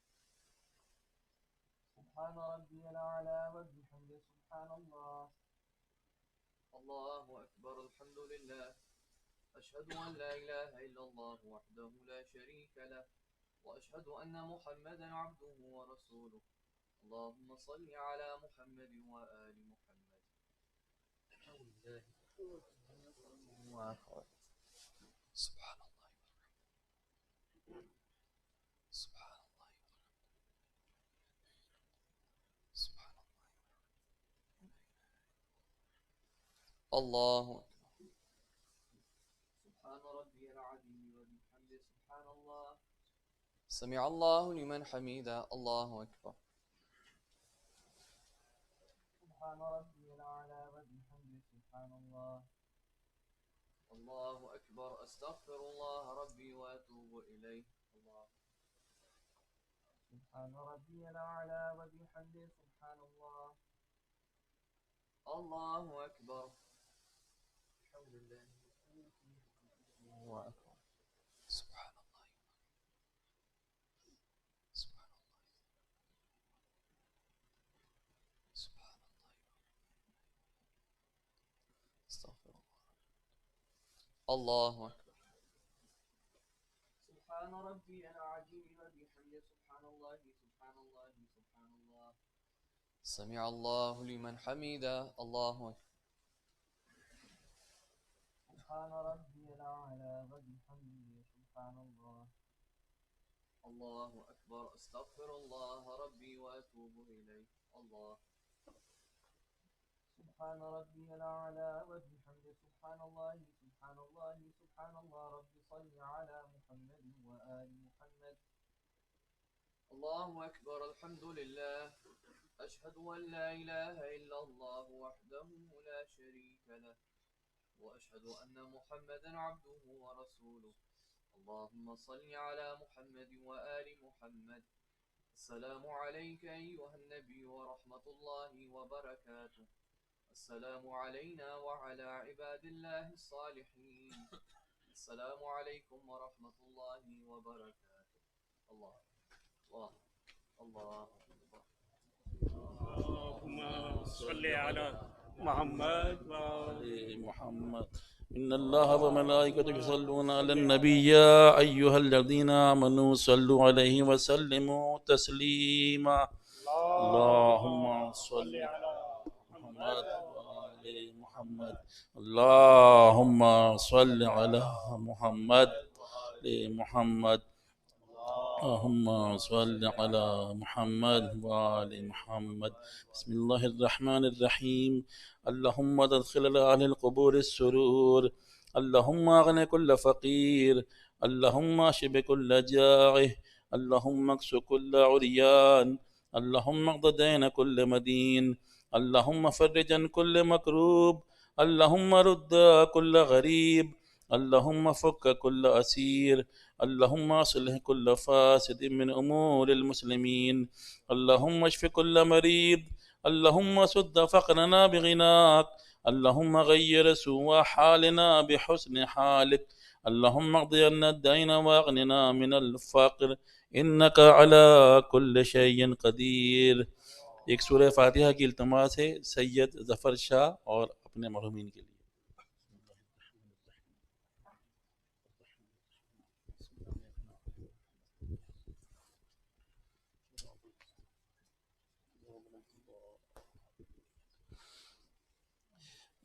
سبحان ربي الأعلى وبحمده سبحان الله. الله أكبر. الحمد لله. أشهد أن لا إله إلا الله وحده لا شريك له وأشهد أن محمدا عبده ورسوله. اللهم صل على محمد وآل محمد. الله أكبر. سبحان الله. سبحان الله. سبحان الله. الله أكبر. سبحان ربي العظيم وبحمده سبحان الله. سمع الله لمن حميده. الله أكبر. سبحان ربي الأعلى وبحمده سبحان الله. الله أكبر. أستغفر الله ربي وأتوب إليه. الله. سبحان ربي الأعلى وبحمده سبحان الله. الله أكبر. الحمد لله. الله أكبر. سبحان الله. سبحان الله. سبحان الله. استغفر الله. الله أكبر. سبحان ربي العظيم وبحمده سبحان الله سبحان الله سبحان الله. سمع الله لمن حميده. الله أكبر. سبحان ربي الأعلى وبحمده سبحان الله. الله أكبر. أستغفر الله ربي وأتوب إليه. الله. سبحان ربي الأعلى وبحمده سبحان الله سبحان الله سبحان الله. رب صل على محمد وآل محمد. الله أكبر. الحمد لله. أشهد أن لا إله إلا الله وحده لا شريك له وأشهد أن محمدا عبده ورسوله. اللهم صل على محمد وآل محمد. السلام عليك أيها النبي ورحمة الله وبركاته. السلام علينا وعلى عباد الله الصالحين. السلام عليكم ورحمة الله وبركاته. الله الله الله الله. اللهم صل على محمد محمد. إن الله وملائكته يصلون على النبي يا أيها الذين آمنوا صلوا عليه وسلموا تسليما. اللهم صل على محمد وآل محمد. اللهم صل على محمد وآل محمد. اللهم صل على محمد وآل محمد. بسم الله الرحمن الرحيم. اللهم ادخل على أهل القبور السرور. اللهم أغن كل فقير. اللهم اشف كل جائع. اللهم اكس كل عريان. اللهم اقض دين كل مدين. اللهم فرج عن كل مكروب. اللهم رد كل غريب. اللهم فك كل أسير. اللهم اصلح كل فاسد من امور المسلمين. اللهم اشف كل مريض. اللهم سد فقرنا بغناك. اللهم غير سوء حالنا بحسن حالك. اللهم اقض عنا الدين واغننا من الفقر انك على كل شيء قدير. एक सूरह फातिहा की इल्तमास है सैयद जफर शाह और अपने मरहूमीन के लिए.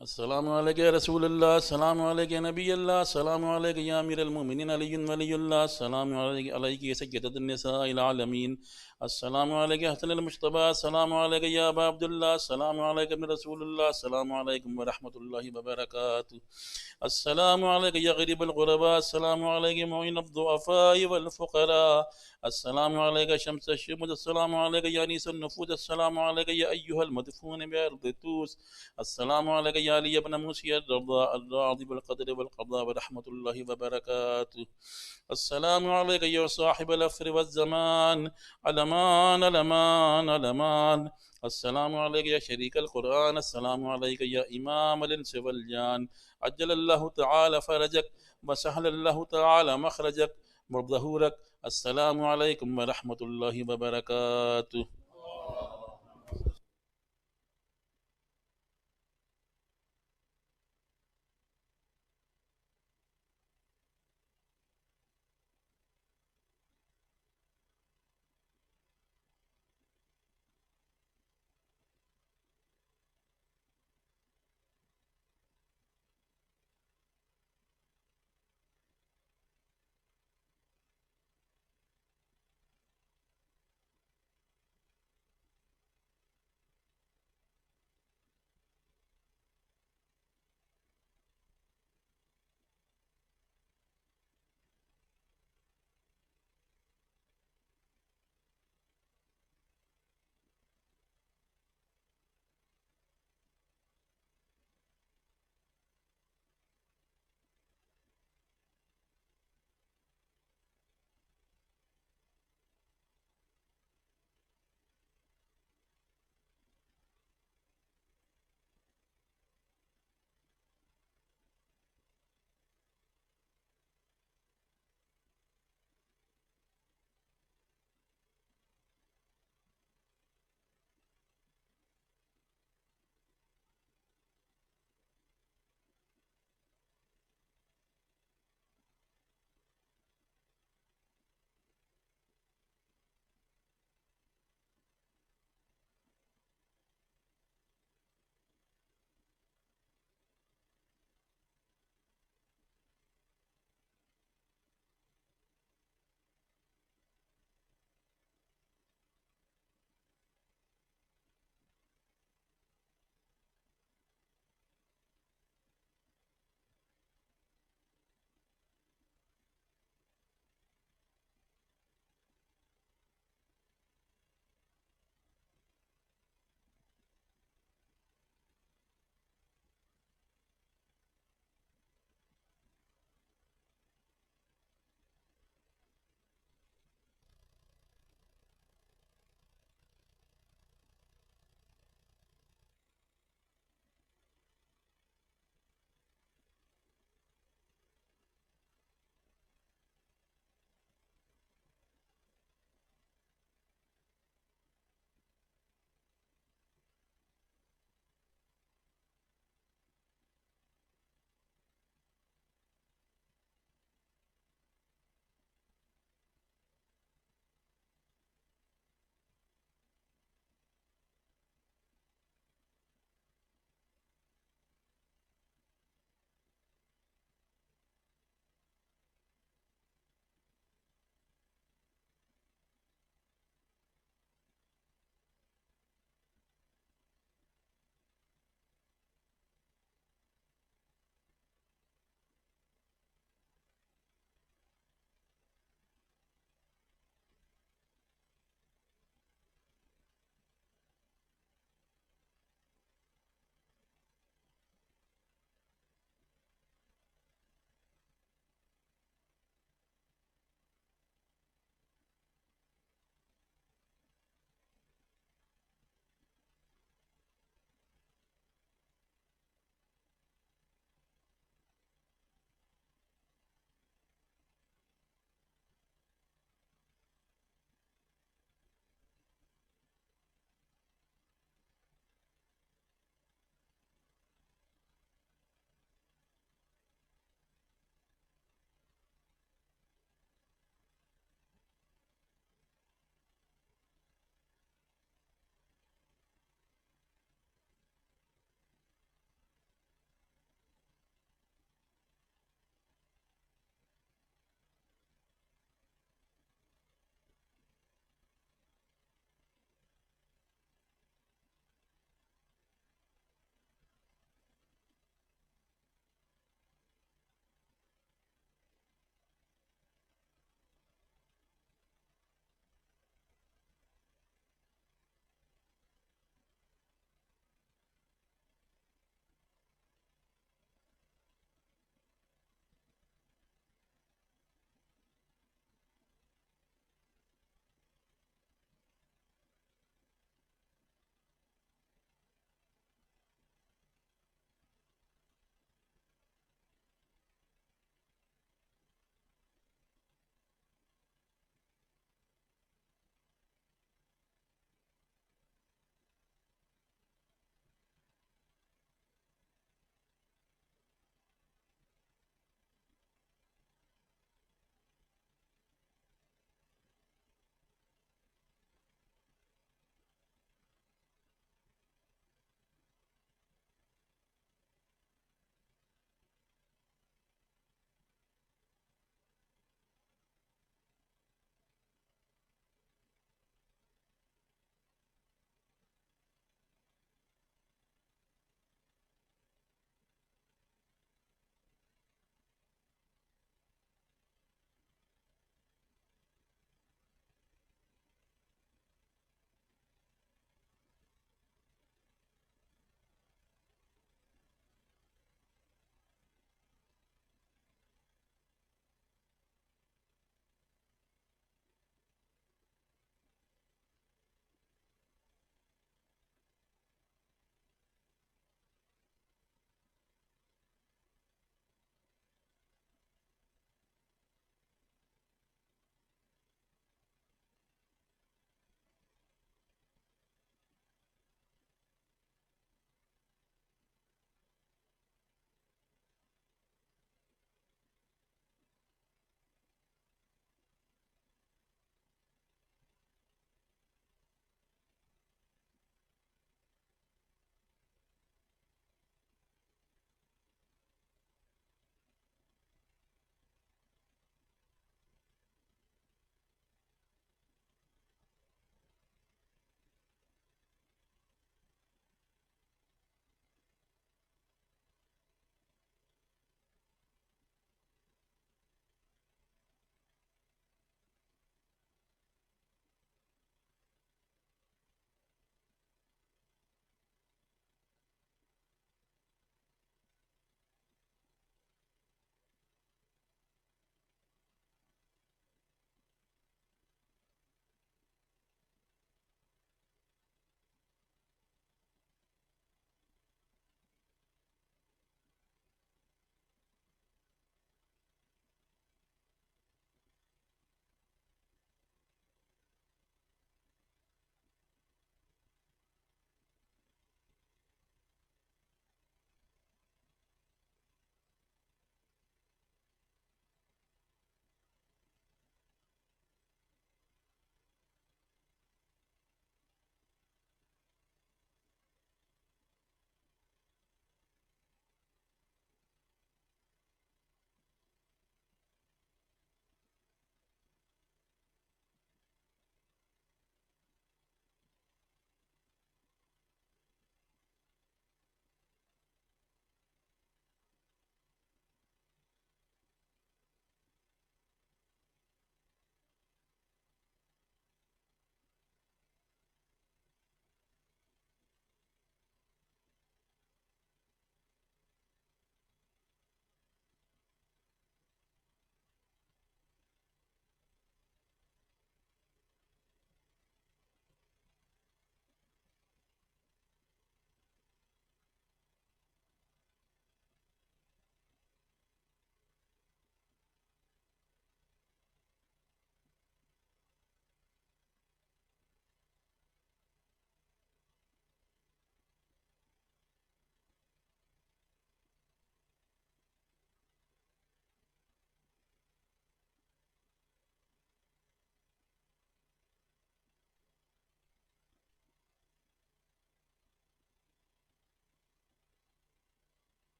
अस्सलामु अलैका या रसूल अल्लाह, अस्सलामु अलैका या नबी अल्लाह, अस्सलामु अलैका या अमीरुल मोमिनीन अली वलीउल्लाह, अस्सलामु अलैका या सय्यदतुन निसाइल आलमीन, अस्सलामु अलैका या हसनल मुज्तबा, अस्सलामु अलैका या अबा अब्दुल्लाह, अस्सलामु अलैका या रसूलुल्लाह, अस्सलामु अलैकुम व रहमतुल्लाहि व बरकातुहू. अस्सलामु अलैका या गरीबुल गुरबा, अस्सलामु अलैका या मुईनुद दुअफा वल फुकरा, अस्सलामु अलैका शम्स अश-शमस, अस्सलामु अलैका या अनीसुन नुफूस, अस्सलामु अलैका या अय्युहल मदफून बिअर्द तूस, अस्सलामु अलैका या अली इब्न मूसी अर्राज़ी बिल क़द्र वल क़ज़ा व रहमतुल्लाहि व बरकातुहू. अस्सलामु अलैका या साहिबल अफ़्र वज़ ज़मान, अलमान अलमान अलमान. अस्सलामु अलैका या शरीकल कुरान, अस्सलामु अलैका या इमामल इंस वल जान. अज्जलल्लाहु तआला फरजक व सहलल्लाहु तआला मखरजक व ज़हूरक. अस्सलामु अलैकुम व रहमतुल्लाहि व बरकातुहू.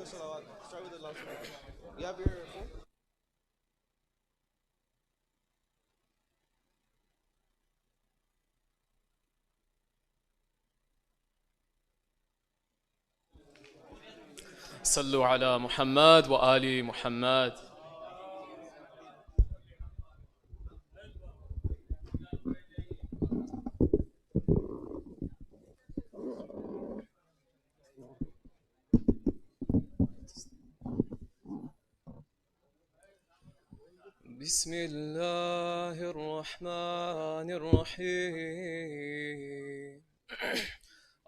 Start with the loudspeaker. You have your phone? صلوا على محمد وآل محمد. بسم الله الرحمن الرحيم.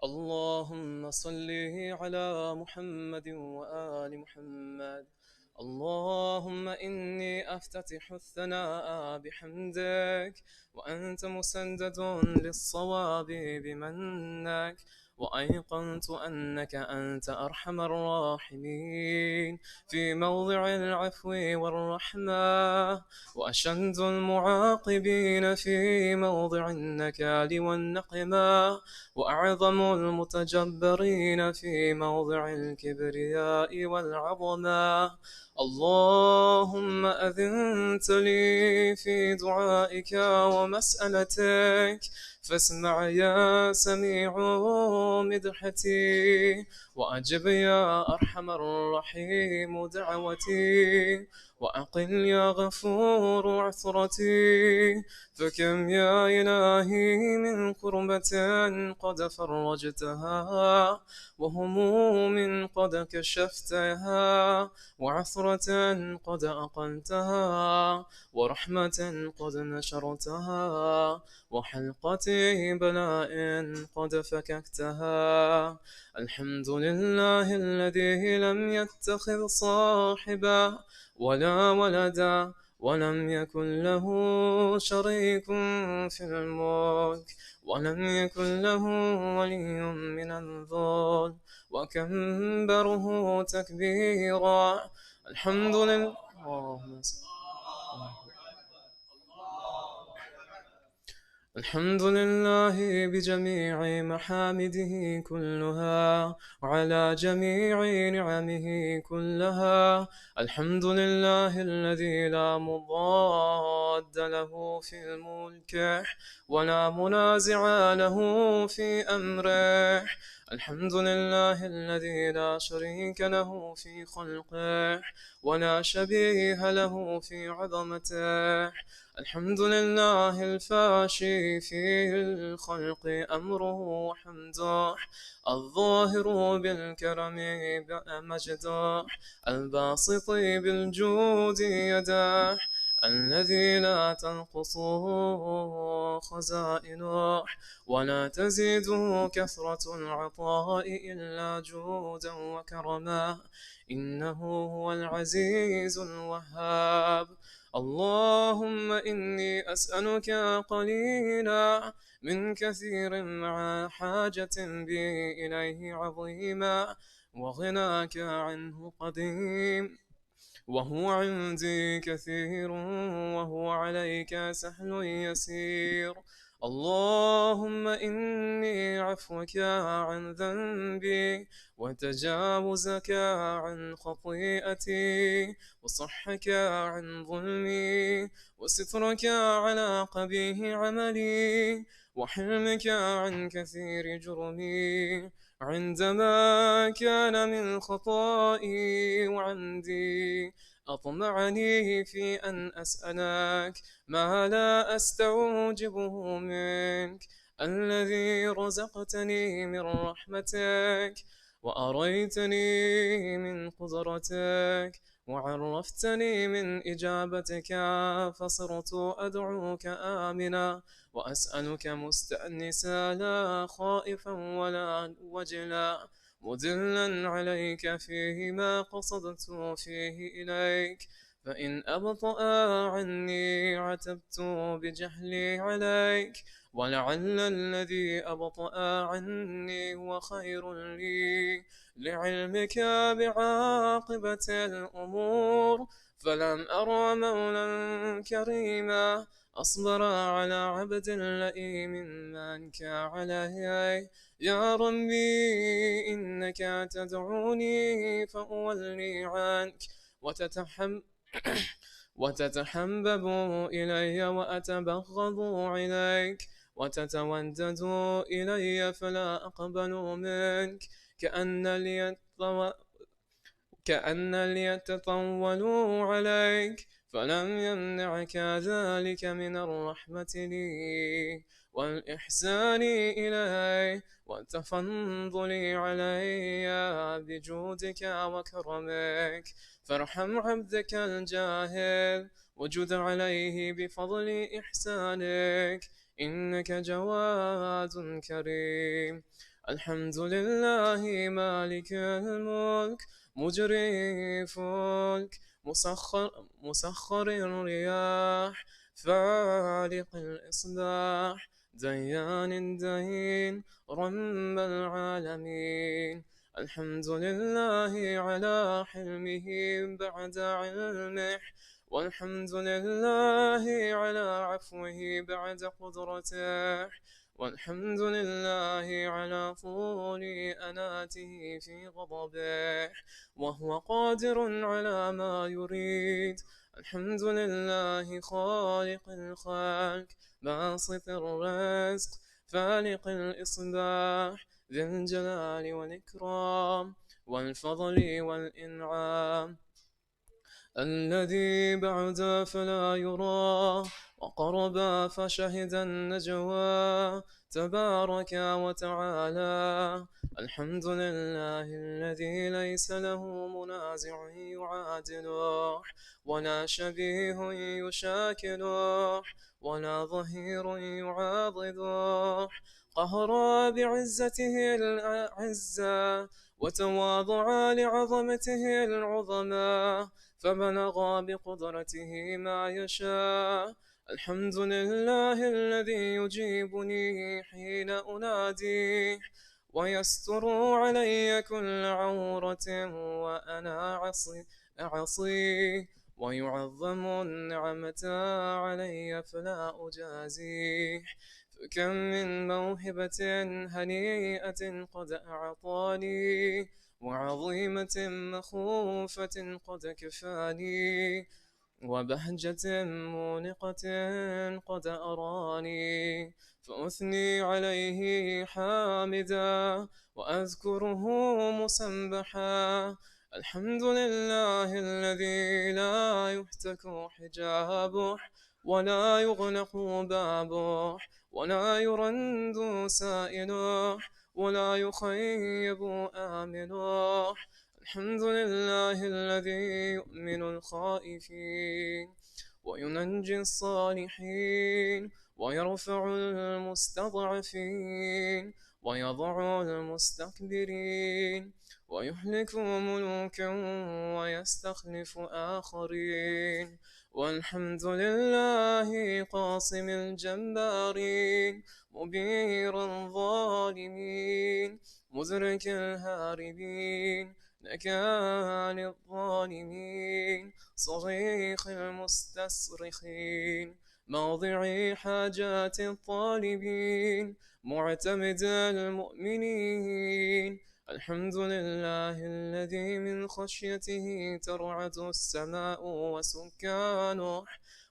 اللهم صل على محمد وآل محمد. اللهم إني أفتتح الثناء بحمدك، وأنت مسدد للصواب بمنك، وأيقنت أنك أنت أرحم الراحمين في موضع العفو والرحمة، وأشد المعاقبين في موضع النكال والنقمة، وأعظم المتجبرين في موضع الكبرياء والعظمة. اللهم أذنت لي في دعائك ومسألتك، فاسمع يا سميع مدحتي، وأجب يا أرحم الرحيم دعوتي، وأقل يا غفور عثرتي. فكم يا إلهي من كربة قد فرجتها، وهموم قد كشفتها، وعثرة قد أقلتها، ورحمة قد نشرتها، وحلقة بلاء قد فككتها. الحمد لله الذي لم يتخذ صاحبا ولا ولدا، ولم يكن له شريك في الملك، ولم يكن له ولي من الذل، وكبره تكبيرا. الحمد لله. الحمد لله بجميع محامده كلها، وعلى جميع نعمه كلها. الحمد لله الذي لا مضاد له في ملكه، ولا منازع له في أمره. الحمد لله الذي لا شريك له في خلقه، ولا شبيه له في عظمته. الحمد لله الفاشي في الخلق أمره وحمده، الظاهر بالكرم مجده، الباسط بالجود يده، الذي لا تنقص خزائنه، ولا تزيده كثرة العطاء إلا جودا وكرما. إنه هو العزيز الوهاب. اللهم إني أسألك قليلا من كثير مع حاجة بي إليه عظيما، وغناك عنه قديم، وهو عندي كثير، وهو عليك سهل يسير. اللهم إني عفوك عن ذنبي، وتجاوزك عن خطيئتي، وصحك عن ظلمي، وسترك على قبيح عملي، وحلمك عن كثير جرمي، عندما كان من خطائي وعمدي. أطمعني في أن أسألك ما لا أستوجبه منك، الذي رزقتني من رحمتك، وأريتني من قدرتك، وعرفتني من إجابتك، فصرت أدعوك آمنا، وأسألك مستأنسا لا خائفا ولا وجلا، مدلا عليك فيه ما قصدت فيه إليك. فإن أبطأ عني عتبت بجهلي عليك، ولعل الذي أبطأ عني هو خير لي، لعلمك بعاقبة الأمور. فلم أر مولا كريما أصبر على عبد لئيم منك عليه. يا ربي إنك تدعوني فأولي عنك وتتحبب إلي وأتبغض إليك وتتودد إلي فلا أقبل منك. كأن ليتطولوا عليك فلم يمنعك ذلك من الرحمة لي والإحسان إلي والتفضل علي بجودك وكرمك. فارحم عبدك الجاهل وجد عليه بفضل إحسانك إنك جواد كريم. الحمد لله مالك الملك مجري فلك مسخر الرياح فالق الإصباح ديان الدين رب العالمين. الحمد لله على حلمه بعد علمه والحمد لله على عفوه بعد قدرته والحمد لله على طول أناته في غضبه وهو قادر على ما يريد. الحمد لله خالق الخلق باسط الرزق فالق الإصباح ذي الجلال والإكرام والفضل والإنعام الذي بعد فلا يرى وقرب فشهد النجوى تبارك وتعالى. الحمد لله الذي ليس له منازع يعادله ولا شبيه يشاكله ولا ظهير يعاضده. قهر بعزته الأعزة وتواضع لعظمته العظمى فبلغ بقدرته ما يشاء. الحمد لله الذي يجيبني حين أناديه ويستر علي كل عورة وأنا أعصيه ويعظم النعمة علي فلا أجازيه. فكم من موهبة هنيئة قد أعطاني وعظيمة مخوفة قد كفاني وبهجة مونقة قد أراني فأثني عليه حامدا وأذكره مسبحا. الحمد لله الذي لا يهتك حجابه ولا يغلق بابه ولا يرند سائله ولا يخيب آمنه. الحمد لله الذي يؤمن الخائفين وينجي الصالحين ويرفع المستضعفين ويضع المستكبرين ويهلك ملوكا ويستخلف آخرين. والحمد لله قاصم الجبارين مبير الظالمين مدرك الهاربين نكال الظالمين صريخ المستصرخين موضع حاجات الطالبين معتمد المؤمنين. الحمد لله الذي من خشيته ترعد السماء وسكانه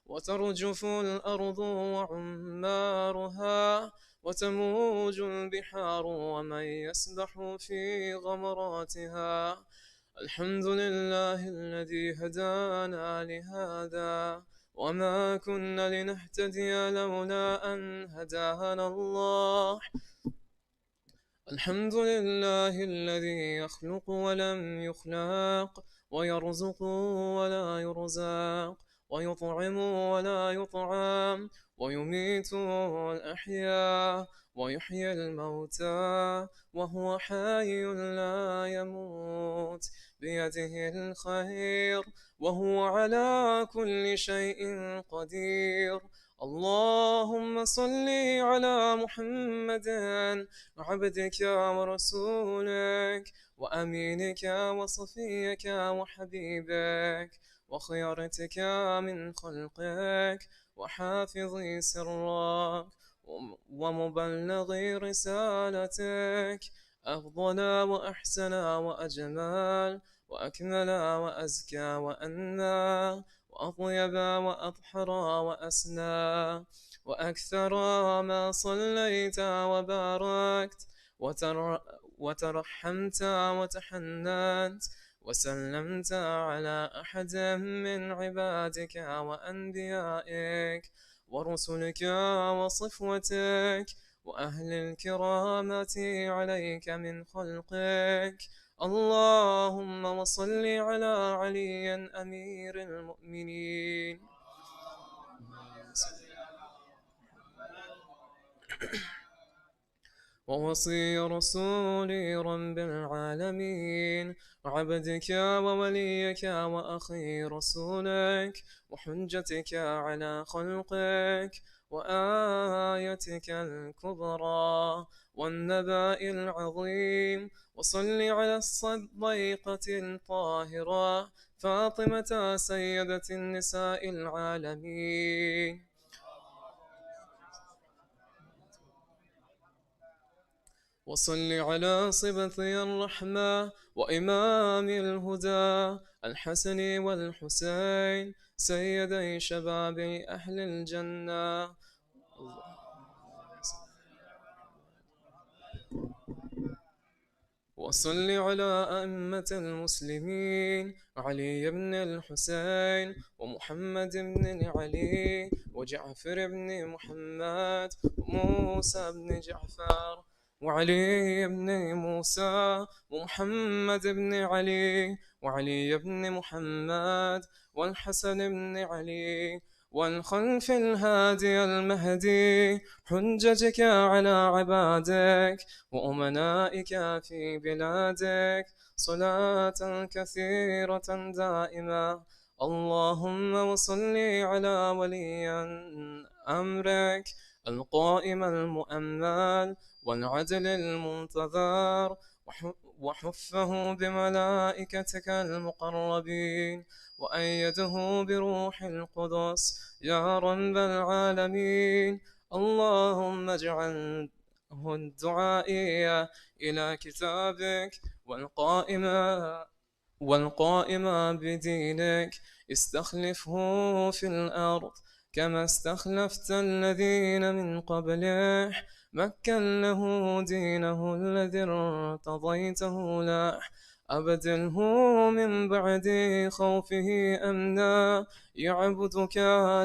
وترجف الأرض وعمارها وتموج البحار ومن يسبح في غمراتها. الحمد لله الذي هدانا لهذا وما كنا لنهتدي لولا أن هدانا الله. الحمد لله الذي يخلق ولم يخلق ويرزق ولا يرزق ويطعم ولا يطعم ويميت الأحياء ويحيي الموتى وهو حي لا يموت بيده الخير وهو على كل شيء قدير. اللهم صل على محمد عبدك ورسولك وأمينك وصفيك وحبيبك وخيرتك من خلقك وحافظي سرك ومبلغي رسالتك، أفضل وأحسن وأجمل وأكمل وأزكى وأنمى وأطيب وأطهر وأسنى، وأكثر ما صليت وباركت وترحمت وتحننت وسلمت على أحد من عبادك وأنبيائك ورسلك وصفوتك وأهل الكرامة عليك من خلقك. اللهم وصل على علي أمير المؤمنين. ووصي رسول رب العالمين وعبدك ووليك وأخي رسولك وحجتك على خلقك وآيتك الكبرى والنبأ العظيم، وصل على الصديقة الطاهرة فاطمة سيدة النساء العالمين. وصل على صبتي الرحمة وإمام الهدى الحسن والحسين سيدي شباب أهل الجنة. وصل على أئمة المسلمين علي بن الحسين ومحمد بن علي وجعفر بن محمد وموسى بن جعفر وعلي بن موسى ومحمد بن علي وعلي بن محمد والحسن بن علي والخلف الهادي المهدي حججك على عبادك وأمنائك في بلادك صلاة كثيرة دائمة. اللهم وصل على ولي أمرك القائم المؤمل والعدل المنتظر وحفه بملائكتك المقربين وأيده بروح القدس يا رب العالمين. اللهم اجعل الدعائية إلى كتابك والقائمة بدينك استخلفه في الأرض كما استخلفت الذين من قبله، مكن له دينه الذي ارتضيته له، أبدله من بعد خوفه أمنا يعبدك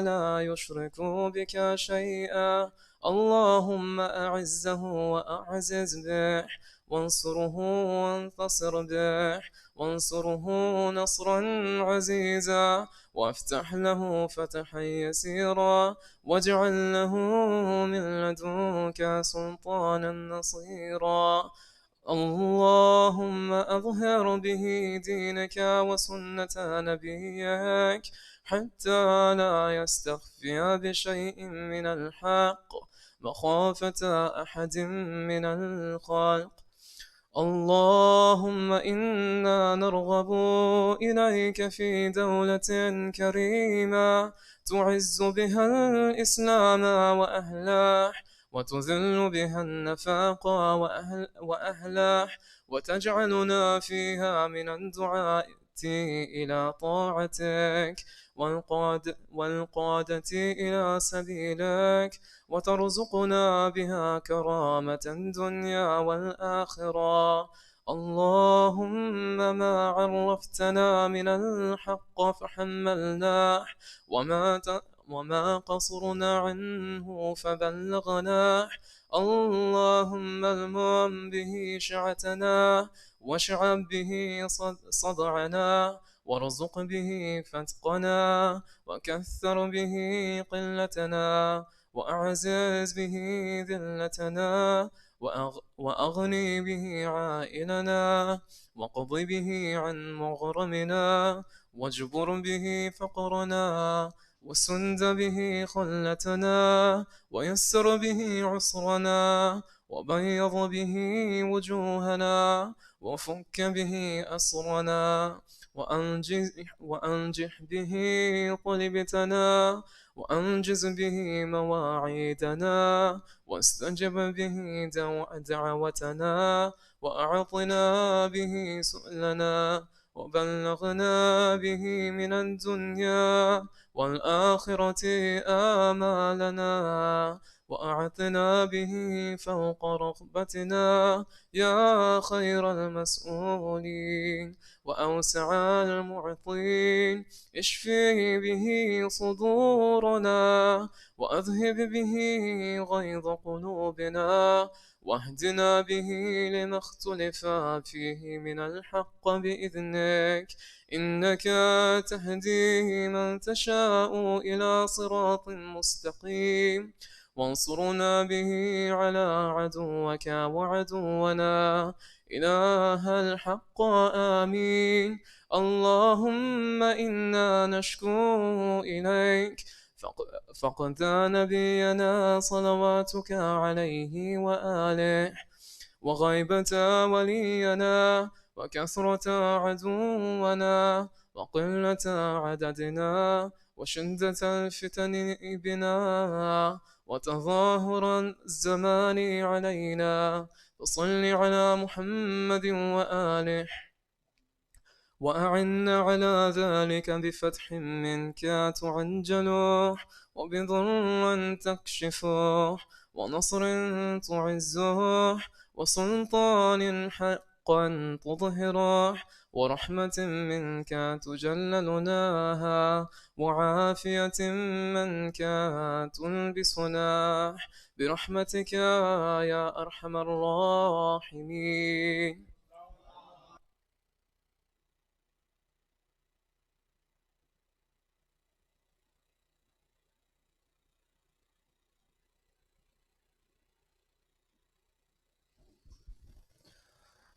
لا يشرك بك شيئا. اللهم أعزه وأعزز به وانصره وانتصر به وانصره نصرا عزيزا وافتح له فتحا يسيرا واجعل له من لدنك سلطانا نصيرا. اللهم أظهر به دينك وسنة نبيك حتى لا يستخفي بشيء من الحق مخافة أحد من الخلق. اللهم إنا نرغب إليك في دولة كريمة تعز بها الإسلام وأهله وتذل بها النفاق وأهله وتجعلنا فيها من الدعاة إلى طاعتك والقادة إلى سبيلك وترزقنا بها كرامة الدنيا والآخرة. اللهم ما عرفتنا من الحق فحملناه وما قصرنا عنه فبلغناه. اللهم المم به شعتنا واشعب به صدعنا وارزق به فتقنا وكثر به قلتنا وأعزز به ذلتنا وأغني به عائلنا واقض به عن مغرمنا واجبر به فقرنا وسند به خلتنا ويسر به عسرنا وبيض به وجوهنا وفك به أسرنا وأنجح به طلبتنا وأنجز به مواعيدنا، واستجب به دعوتنا، وأعطنا به سؤلنا، وبلغنا به من الدنيا والآخرة آمالنا، وأعطنا به فوق رغبتنا يا خير المسؤولين وأوسع المعطين. اشفي به صدورنا، وأذهب به غيظ قلوبنا، واهدنا به لما اختلف فيه من الحق بإذنك، إنك تهدي من تشاء إلى صراط مستقيم. وانصرنا به على عدوك وعدونا إله الحق. آمين. اللهم إنا نشكو إليك فقد نبينا صلواتك عليه وآله، وغيبة ولينا، وكثرة عدونا، وقلة عددنا، وشدة الفتن بنا، وتظاهر الزمان علينا. فصل على محمد وآله، وأعنا على ذلك بفتح منك تعجله، وبضر تكشفه، ونصر تعزه، وسلطان حقا تظهره، ورحمة منك تجللناها، وعافية منك تلبسنا، برحمتك يا أرحم الراحمين.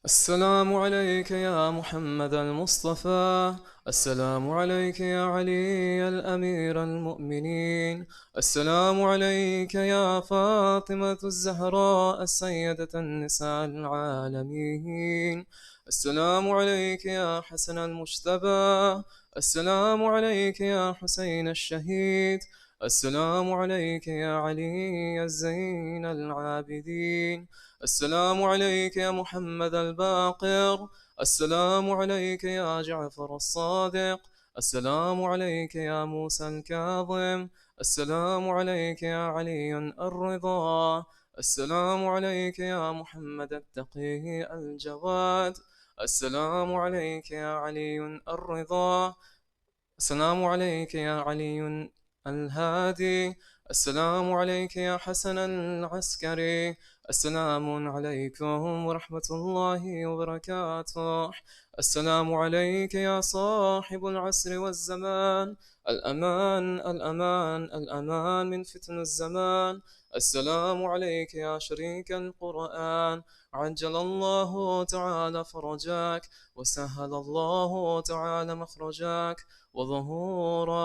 السلام عليك يا محمد المصطفى، السلام عليك يا علي الأمير المؤمنين، السلام عليك يا فاطمة الزهراء السيدة النساء العالمين، السلام عليك يا حسن المجتبى، السلام عليك يا حسين الشهيد، السلام عليك يا علي الزين العابدين، السلام عليك يا محمد الباقر، السلام عليك يا جعفر الصادق، السلام عليك يا موسى الكاظم، السلام عليك يا علي الرضا، السلام عليك يا محمد التقي الجواد، السلام عليك يا علي الرضا، السلام عليك يا علي الهادي، السلام عليك يا حسن العسكري، السلام عليكم ورحمة الله وبركاته، السلام عليك يا صاحب العصر والزمان، الأمان الأمان الأمان من فتن الزمان، السلام عليك يا شريك القرآن، عجل الله تعالى فرجاك، وسهل الله تعالى مخرجاك وظهورا.